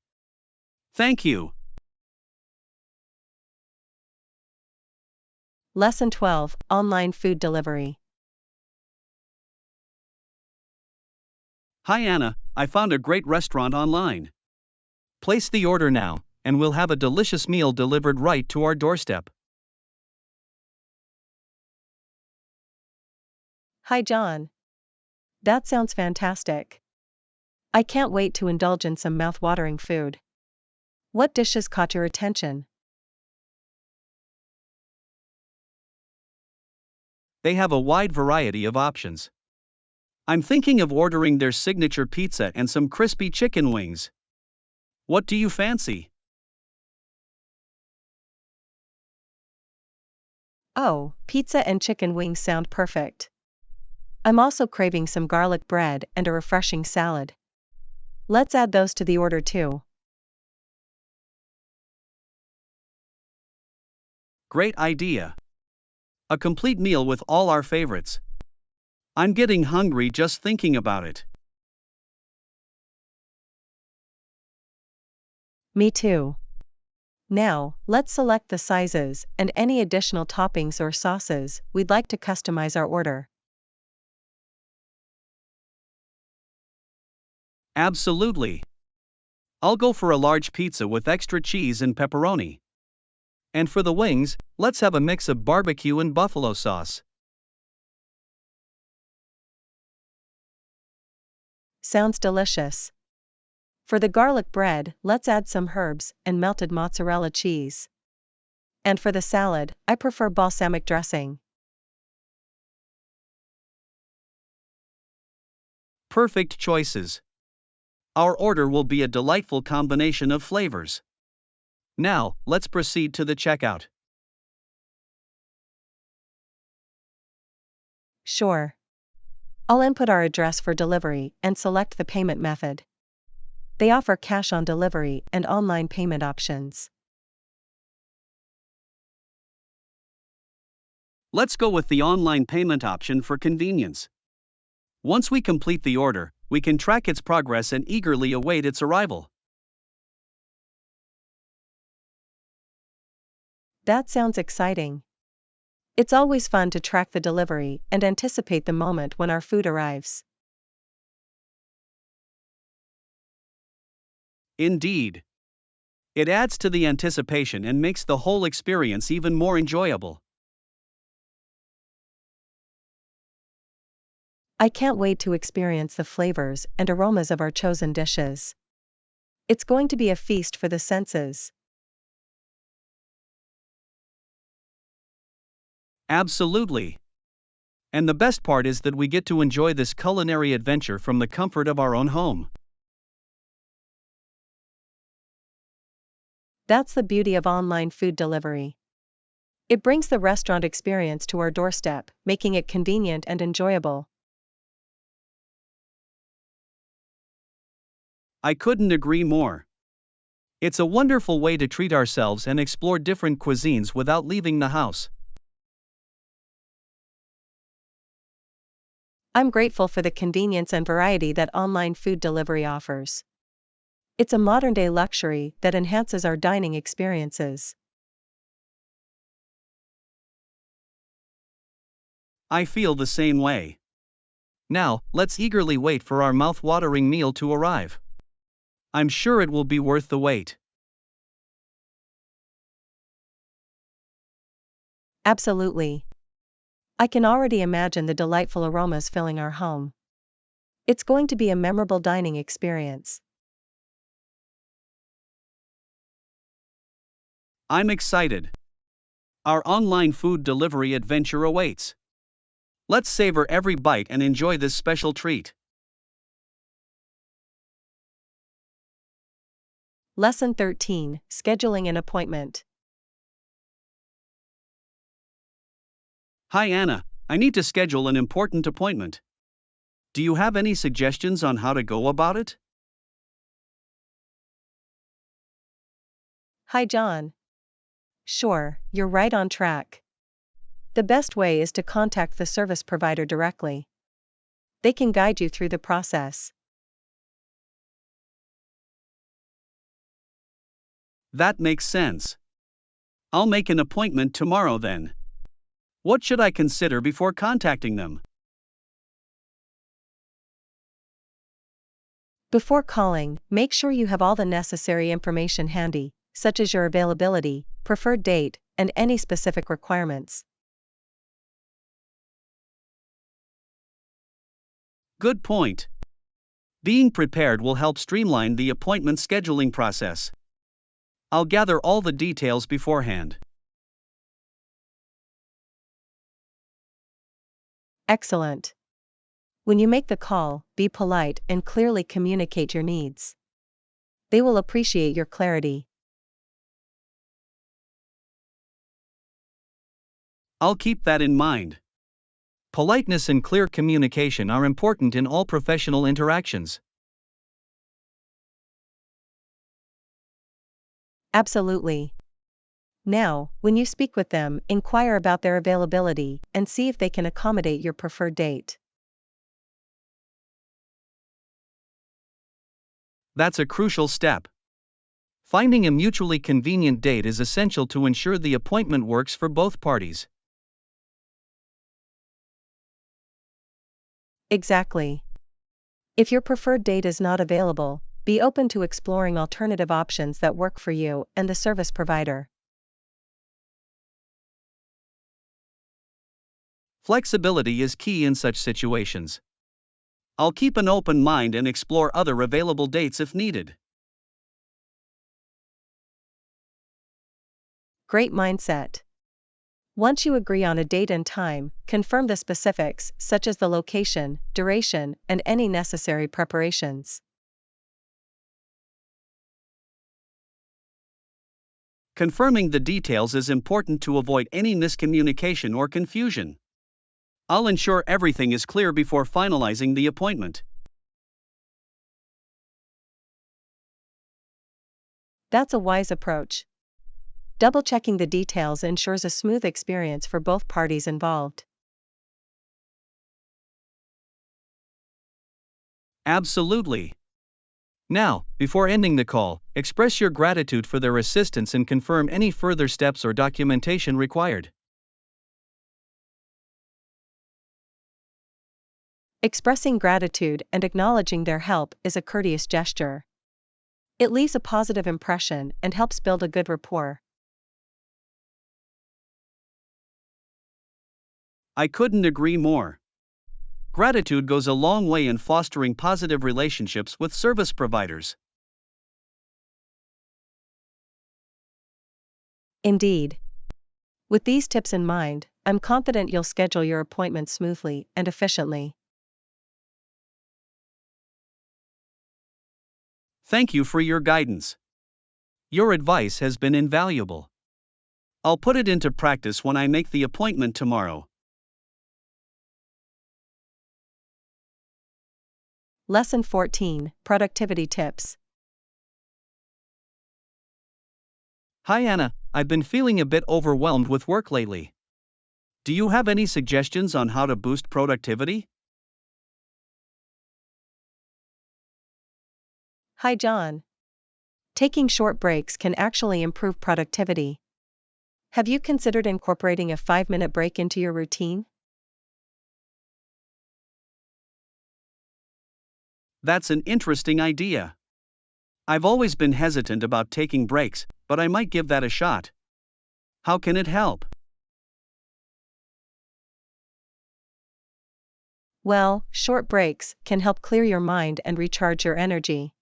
Thank you. Lesson 12: Online Food Delivery. Hi Anna, I found a great restaurant online. Place the order now, and we'll have a delicious meal delivered right to our doorstep. Hi John. That sounds fantastic. I can't wait to indulge in some mouth-watering food. What dishes caught your attention? They have a wide variety of options. I'm thinking of ordering their signature pizza and some crispy chicken wings. What do you fancy? Oh, pizza and chicken wings sound perfect. I'm also craving some garlic bread and a refreshing salad. Let's add those to the order too. Great idea. A complete meal with all our favorites. I'm getting hungry just thinking about it. Me too. Now, let's select the sizes and any additional toppings or sauces we'd like to customize our order. Absolutely. I'll go for a large pizza with extra cheese and pepperoni. And for the wings, let's have a mix of barbecue and buffalo sauce. Sounds delicious. For the garlic bread, let's add some herbs and melted mozzarella cheese. And for the salad, I prefer balsamic dressing. Perfect choices. Our order will be a delightful combination of flavors. Now, let's proceed to the checkout. Sure. I'll input our address for delivery and select the payment method. They offer cash on delivery and online payment options. Let's go with the online payment option for convenience. Once we complete the order, we can track its progress and eagerly await its arrival. That sounds exciting. It's always fun to track the delivery and anticipate the moment when our food arrives. Indeed. It adds to the anticipation and makes the whole experience even more enjoyable. I can't wait to experience the flavors and aromas of our chosen dishes. It's going to be a feast for the senses. Absolutely. And the best part is that we get to enjoy this culinary adventure from the comfort of our own home. That's the beauty of online food delivery. It brings the restaurant experience to our doorstep, making it convenient and enjoyable. I couldn't agree more. It's a wonderful way to treat ourselves and explore different cuisines without leaving the house. I'm grateful for the convenience and variety that online food delivery offers. It's a modern-day luxury that enhances our dining experiences. I feel the same way. Now, let's eagerly wait for our mouth-watering meal to arrive. I'm sure it will be worth the wait. Absolutely. I can already imagine the delightful aromas filling our home. It's going to be a memorable dining experience. I'm excited. Our online food delivery adventure awaits. Let's savor every bite and enjoy this special treat. Lesson 13: Scheduling an appointment. Hi Anna, I need to schedule an important appointment. Do you have any suggestions on how to go about it? Hi John. Sure, you're right on track. The best way is to contact the service provider directly. They can guide you through the process. That makes sense. I'll make an appointment tomorrow then. What should I consider before contacting them? Before calling, make sure you have all the necessary information handy, such as your availability, preferred date, and any specific requirements. Good point. Being prepared will help streamline the appointment scheduling process. I'll gather all the details beforehand. Excellent. When you make the call, be polite and clearly communicate your needs. They will appreciate your clarity. I'll keep that in mind. Politeness and clear communication are important in all professional interactions. Absolutely. Now, when you speak with them, inquire about their availability and see if they can accommodate your preferred date. That's a crucial step. Finding a mutually convenient date is essential to ensure the appointment works for both parties. Exactly. If your preferred date is not available, be open to exploring alternative options that work for you and the service provider. Flexibility is key in such situations. I'll keep an open mind and explore other available dates if needed. Great mindset. Once you agree on a date and time, confirm the specifics, such as the location, duration, and any necessary preparations. Confirming the details is important to avoid any miscommunication or confusion. I'll ensure everything is clear before finalizing the appointment. That's a wise approach. Double-checking the details ensures a smooth experience for both parties involved. Absolutely. Now, before ending the call, express your gratitude for their assistance and confirm any further steps or documentation required. Expressing gratitude and acknowledging their help is a courteous gesture. It leaves a positive impression and helps build a good rapport. I couldn't agree more. Gratitude goes a long way in fostering positive relationships with service providers. Indeed. With these tips in mind, I'm confident you'll schedule your appointments smoothly and efficiently. Thank you for your guidance. Your advice has been invaluable. I'll put it into practice when I make the appointment tomorrow. Lesson 14, Productivity Tips. Hi Anna, I've been feeling a bit overwhelmed with work lately. Do you have any suggestions on how to boost productivity? Hi John. Taking short breaks can actually improve productivity. Have you considered incorporating a 5-minute break into your routine? That's an interesting idea. I've always been hesitant about taking breaks, but I might give that a shot. How can it help? Well, short breaks can help clear your mind and recharge your energy.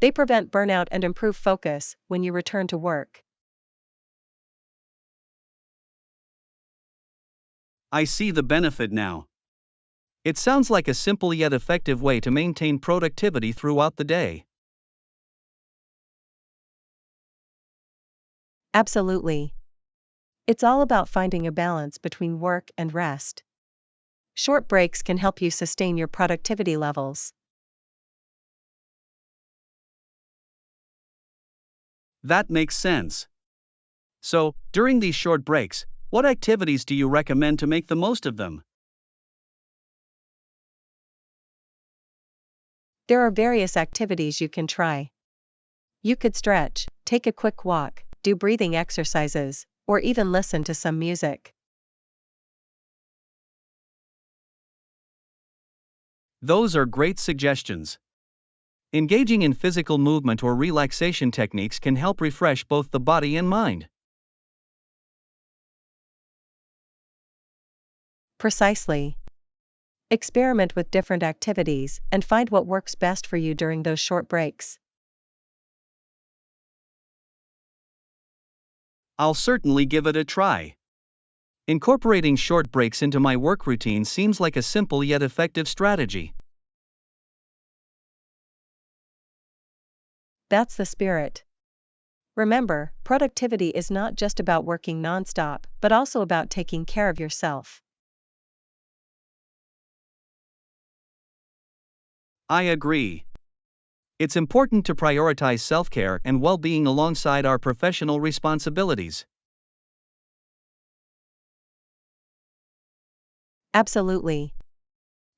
They prevent burnout and improve focus when you return to work. I see the benefit now. It sounds like a simple yet effective way to maintain productivity throughout the day. Absolutely. It's all about finding a balance between work and rest. Short breaks can help you sustain your productivity levels. That makes sense. So, during these short breaks, what activities do you recommend to make the most of them? There are various activities you can try. You could stretch, take a quick walk, do breathing exercises, or even listen to some music. Those are great suggestions. Engaging in physical movement or relaxation techniques can help refresh both the body and mind. Precisely. Experiment with different activities and find what works best for you during those short breaks. I'll certainly give it a try. Incorporating short breaks into my work routine seems like a simple yet effective strategy. That's the spirit. Remember, productivity is not just about working nonstop, but also about taking care of yourself. I agree. It's important to prioritize self-care and well-being alongside our professional responsibilities. Absolutely.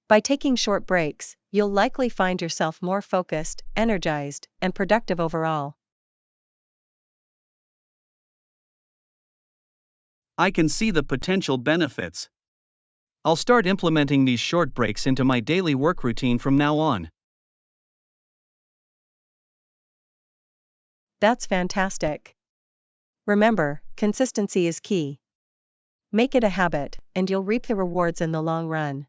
By taking short breaks, you'll likely find yourself more focused, energized, and productive overall. I can see the potential benefits. I'll start implementing these short breaks into my daily work routine from now on. That's fantastic. Remember, consistency is key. Make it a habit, and you'll reap the rewards in the long run.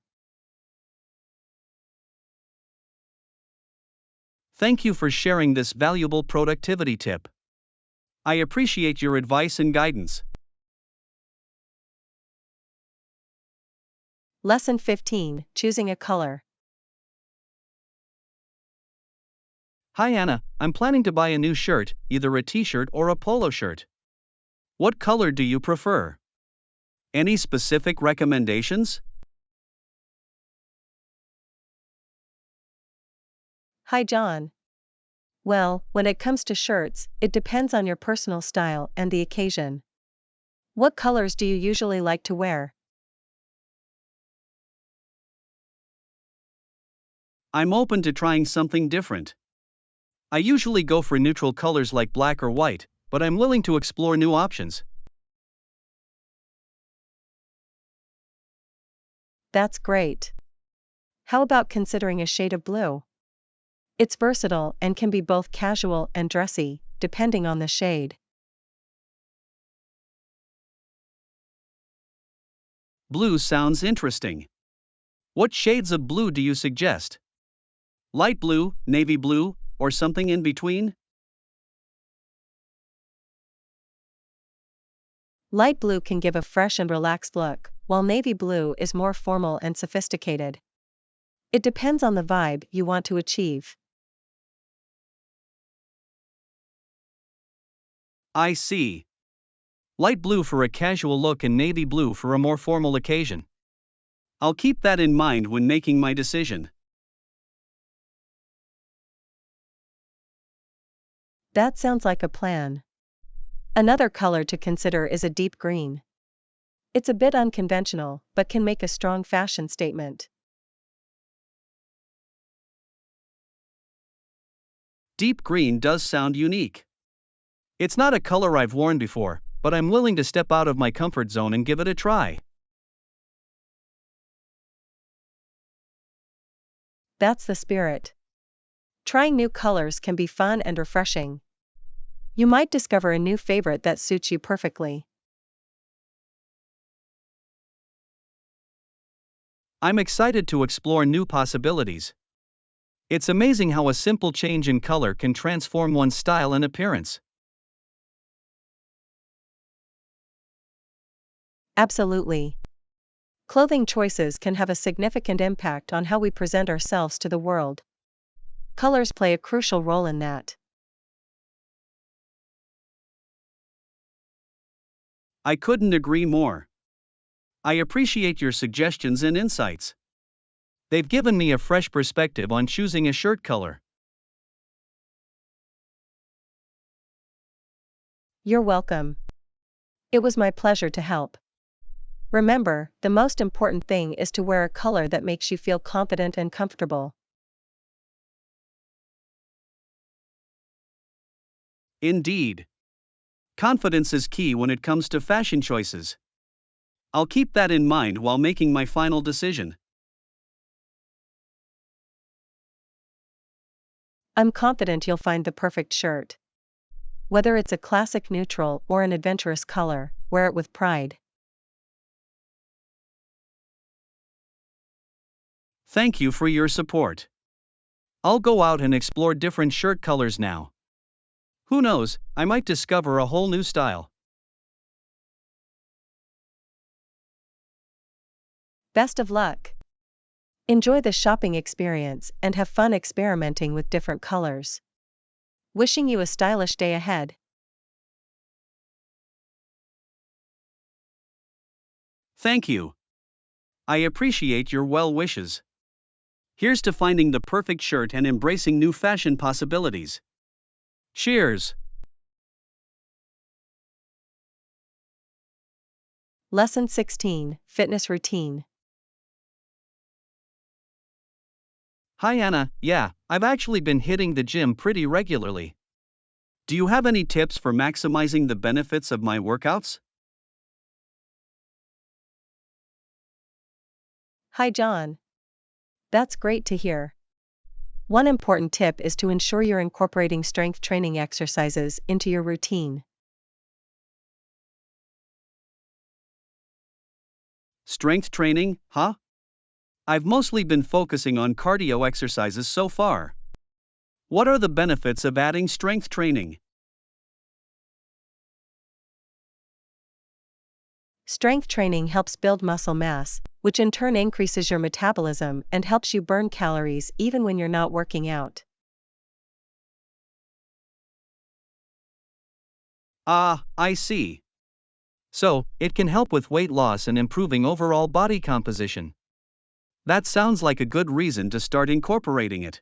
Thank you for sharing this valuable productivity tip. I appreciate your advice and guidance. Lesson 15, Choosing a Color. Hi Anna, I'm planning to buy a new shirt, either a t-shirt or a polo shirt. What color do you prefer? Any specific recommendations? Hi John. Well, when it comes to shirts, it depends on your personal style and the occasion. What colors do you usually like to wear? I'm open to trying something different. I usually go for neutral colors like black or white, but I'm willing to explore new options. That's great. How about considering a shade of blue? It's versatile and can be both casual and dressy, depending on the shade. Blue sounds interesting. What shades of blue do you suggest? Light blue, navy blue, or something in between? Light blue can give a fresh and relaxed look, while navy blue is more formal and sophisticated. It depends on the vibe you want to achieve. I see. Light blue for a casual look and navy blue for a more formal occasion. I'll keep that in mind when making my decision. That sounds like a plan. Another color to consider is a deep green. It's a bit unconventional, but can make a strong fashion statement. Deep green does sound unique. It's not a color I've worn before, but I'm willing to step out of my comfort zone and give it a try. That's the spirit. Trying new colors can be fun and refreshing. You might discover a new favorite that suits you perfectly. I'm excited to explore new possibilities. It's amazing how a simple change in color can transform one's style and appearance. Absolutely. Clothing choices can have a significant impact on how we present ourselves to the world. Colors play a crucial role in that. I couldn't agree more. I appreciate your suggestions and insights. They've given me a fresh perspective on choosing a shirt color. You're welcome. It was my pleasure to help. Remember, the most important thing is to wear a color that makes you feel confident and comfortable. Indeed. Confidence is key when it comes to fashion choices. I'll keep that in mind while making my final decision. I'm confident you'll find the perfect shirt. Whether it's a classic neutral or an adventurous color, wear it with pride. Thank you for your support. I'll go out and explore different shirt colors now. Who knows, I might discover a whole new style. Best of luck! Enjoy the shopping experience and have fun experimenting with different colors. Wishing you a stylish day ahead. Thank you. I appreciate your well wishes. Here's to finding the perfect shirt and embracing new fashion possibilities. Cheers! Lesson 16, Fitness Routine. Hi Anna, yeah, I've actually been hitting the gym pretty regularly. Do you have any tips for maximizing the benefits of my workouts? Hi John. That's great to hear. One important tip is to ensure you're incorporating strength training exercises into your routine. Strength training, huh? I've mostly been focusing on cardio exercises so far. What are the benefits of adding strength training? Strength training helps build muscle mass, which in turn increases your metabolism and helps you burn calories even when you're not working out. Ah, I see. So, it can help with weight loss and improving overall body composition. That sounds like a good reason to start incorporating it.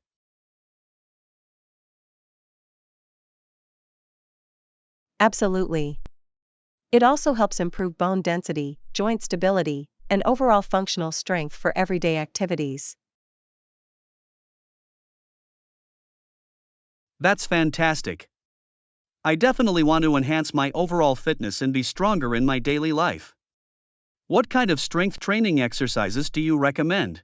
Absolutely. It also helps improve bone density, joint stability, and overall functional strength for everyday activities. That's fantastic. I definitely want to enhance my overall fitness and be stronger in my daily life. What kind of strength training exercises do you recommend?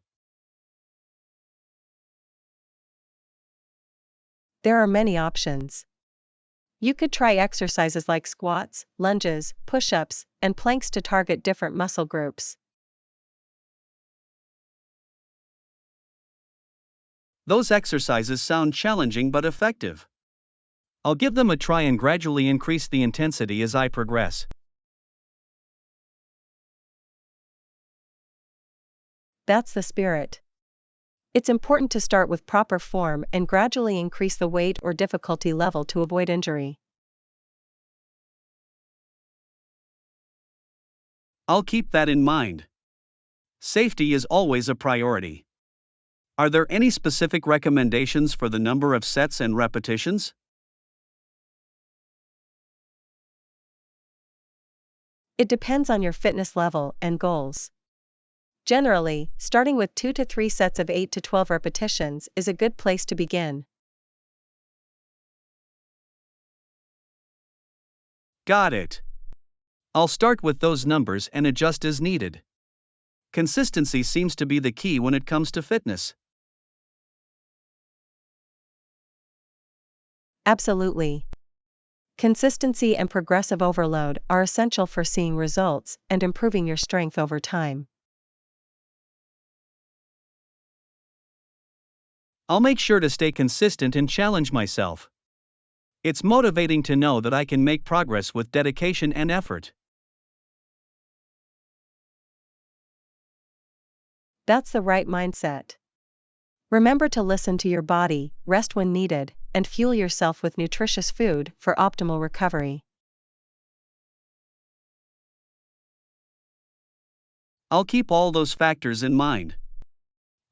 There are many options. You could try exercises like squats, lunges, push-ups, and planks to target different muscle groups. Those exercises sound challenging but effective. I'll give them a try and gradually increase the intensity as I progress. That's the spirit. It's important to start with proper form and gradually increase the weight or difficulty level to avoid injury. I'll keep that in mind. Safety is always a priority. Are there any specific recommendations for the number of sets and repetitions? It depends on your fitness level and goals. Generally, starting with 2 to 3 sets of 8 to 12 repetitions is a good place to begin. Got it. I'll start with those numbers and adjust as needed. Consistency seems to be the key when it comes to fitness. Absolutely. Consistency and progressive overload are essential for seeing results and improving your strength over time. I'll make sure to stay consistent and challenge myself. It's motivating to know that I can make progress with dedication and effort. That's the right mindset. Remember to listen to your body, rest when needed, and fuel yourself with nutritious food for optimal recovery. I'll keep all those factors in mind.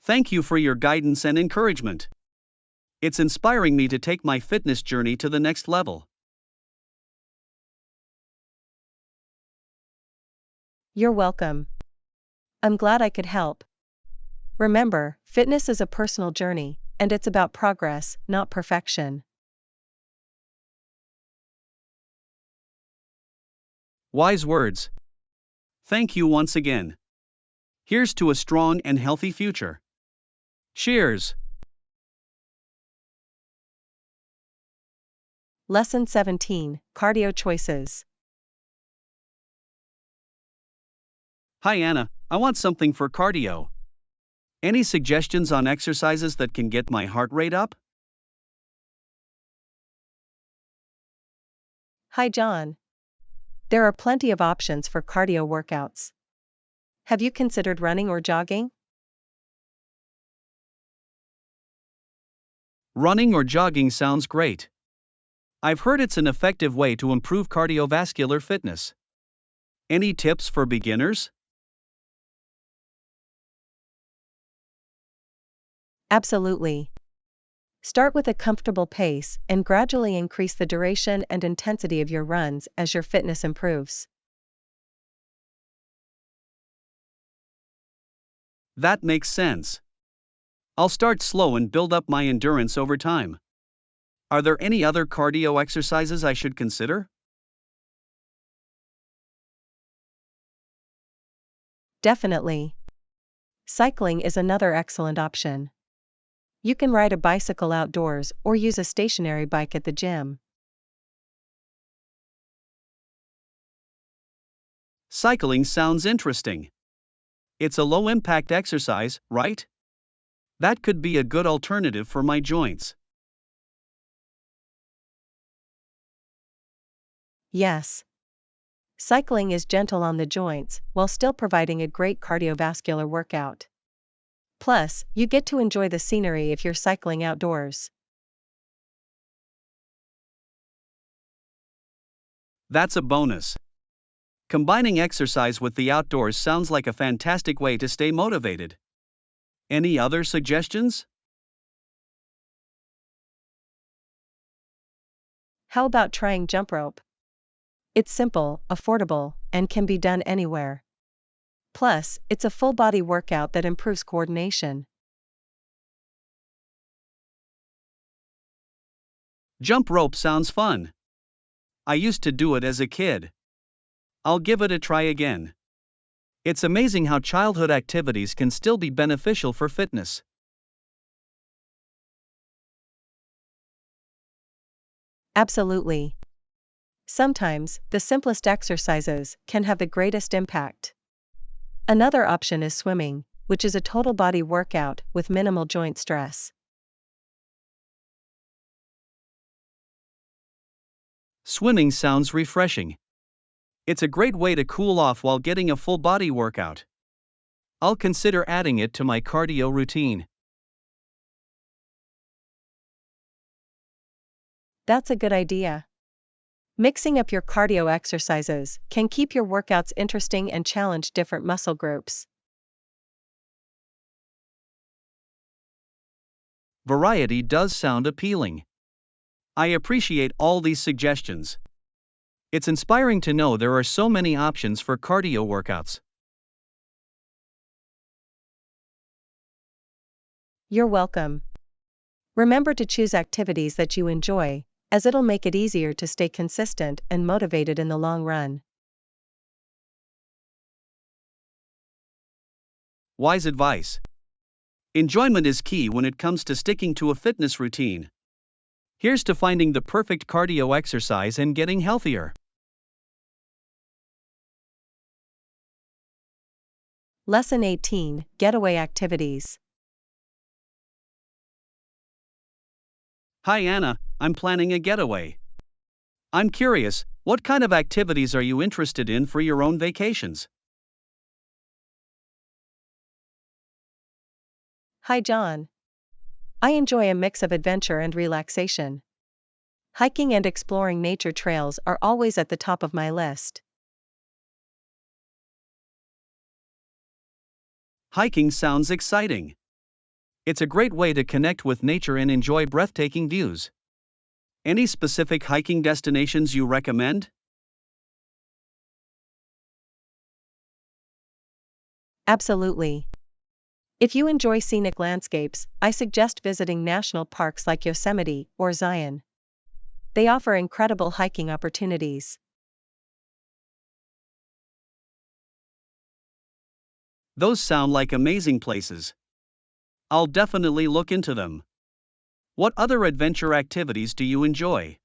Thank you for your guidance and encouragement. It's inspiring me to take my fitness journey to the next level. You're welcome. I'm glad I could help. Remember, fitness is a personal journey, and it's about progress, not perfection. Wise words. Thank you once again. Here's to a strong and healthy future. Cheers. Lesson 17, Cardio Choices. Hi Anna, I want something for cardio. Any suggestions on exercises that can get my heart rate up? Hi John. There are plenty of options for cardio workouts. Have you considered running or jogging? Running or jogging sounds great. I've heard it's an effective way to improve cardiovascular fitness. Any tips for beginners? Absolutely. Start with a comfortable pace and gradually increase the duration and intensity of your runs as your fitness improves. That makes sense. I'll start slow and build up my endurance over time. Are there any other cardio exercises I should consider? Definitely. Cycling is another excellent option. You can ride a bicycle outdoors or use a stationary bike at the gym. Cycling sounds interesting. It's a low impact exercise, right? That could be a good alternative for my joints. Yes. Cycling is gentle on the joints while still providing a great cardiovascular workout. Plus, you get to enjoy the scenery if you're cycling outdoors. That's a bonus. Combining exercise with the outdoors sounds like a fantastic way to stay motivated. Any other suggestions? How about trying jump rope? It's simple, affordable, and can be done anywhere. Plus, it's a full body workout that improves coordination. Jump rope sounds fun. I used to do it as a kid. I'll give it a try again. It's amazing how childhood activities can still be beneficial for fitness. Absolutely. Sometimes, the simplest exercises can have the greatest impact. Another option is swimming, which is a total body workout with minimal joint stress. Swimming sounds refreshing. It's a great way to cool off while getting a full body workout. I'll consider adding it to my cardio routine. That's a good idea. Mixing up your cardio exercises can keep your workouts interesting and challenge different muscle groups. Variety does sound appealing. I appreciate all these suggestions. It's inspiring to know there are so many options for cardio workouts. You're welcome. Remember to choose activities that you enjoy, as it'll make it easier to stay consistent and motivated in the long run. Wise advice. Enjoyment is key when it comes to sticking to a fitness routine. Here's to finding the perfect cardio exercise and getting healthier. Lesson 18: Getaway Activities. Hi Anna, I'm planning a getaway. I'm curious, what kind of activities are you interested in for your own vacations? Hi John. I enjoy a mix of adventure and relaxation. Hiking and exploring nature trails are always at the top of my list. Hiking sounds exciting. It's a great way to connect with nature and enjoy breathtaking views. Any specific hiking destinations you recommend? Absolutely. If you enjoy scenic landscapes, I suggest visiting national parks like Yosemite or Zion. They offer incredible hiking opportunities. Those sound like amazing places. I'll definitely look into them. What other adventure activities do you enjoy?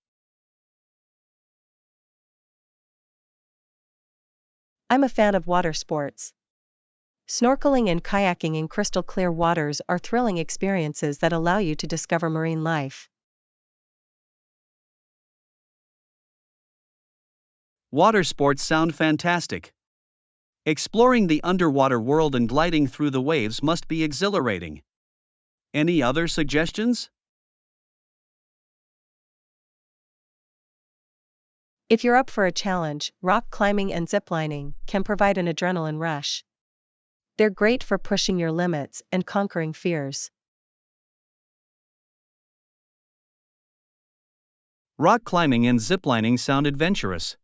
I'm a fan of water sports. Snorkeling and kayaking in crystal clear waters are thrilling experiences that allow you to discover marine life. Water sports sound fantastic. Exploring the underwater world and gliding through the waves must be exhilarating. Any other suggestions? If you're up for a challenge, rock climbing and ziplining can provide an adrenaline rush. They're great for pushing your limits and conquering fears. Rock climbing and ziplining sound adventurous.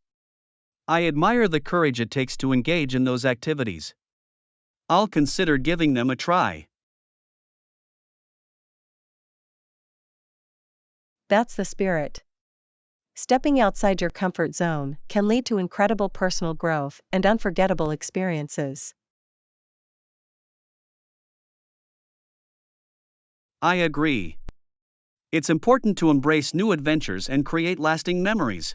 I admire the courage it takes to engage in those activities. I'll consider giving them a try. That's the spirit. Stepping outside your comfort zone can lead to incredible personal growth and unforgettable experiences. I agree. It's important to embrace new adventures and create lasting memories.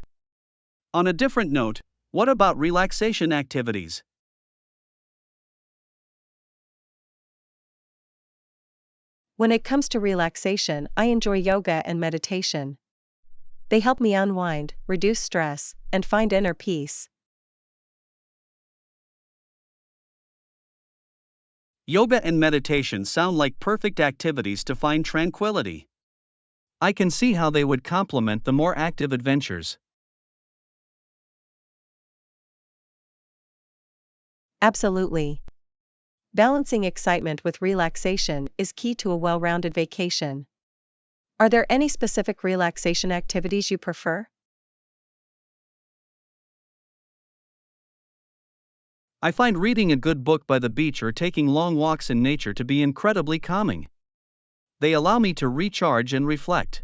On a different note, what about relaxation activities? When it comes to relaxation, I enjoy yoga and meditation. They help me unwind, reduce stress, and find inner peace. Yoga and meditation sound like perfect activities to find tranquility. I can see how they would complement the more active adventures. Absolutely. Balancing excitement with relaxation is key to a well-rounded vacation. Are there any specific relaxation activities you prefer? I find reading a good book by the beach or taking long walks in nature to be incredibly calming. They allow me to recharge and reflect.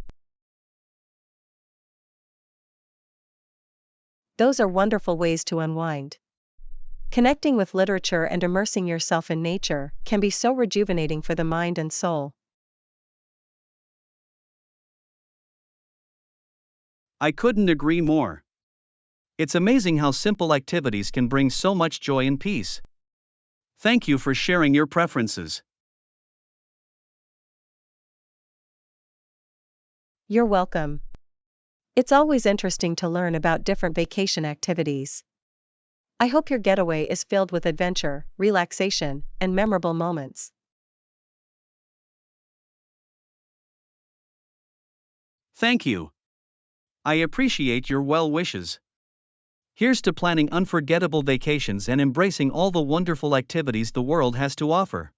Those are wonderful ways to unwind. Connecting with literature and immersing yourself in nature can be so rejuvenating for the mind and soul. I couldn't agree more. It's amazing how simple activities can bring so much joy and peace. Thank you for sharing your preferences. You're welcome. It's always interesting to learn about different vacation activities. I hope your getaway is filled with adventure, relaxation, and memorable moments. Thank you. I appreciate your well wishes. Here's to planning unforgettable vacations and embracing all the wonderful activities the world has to offer.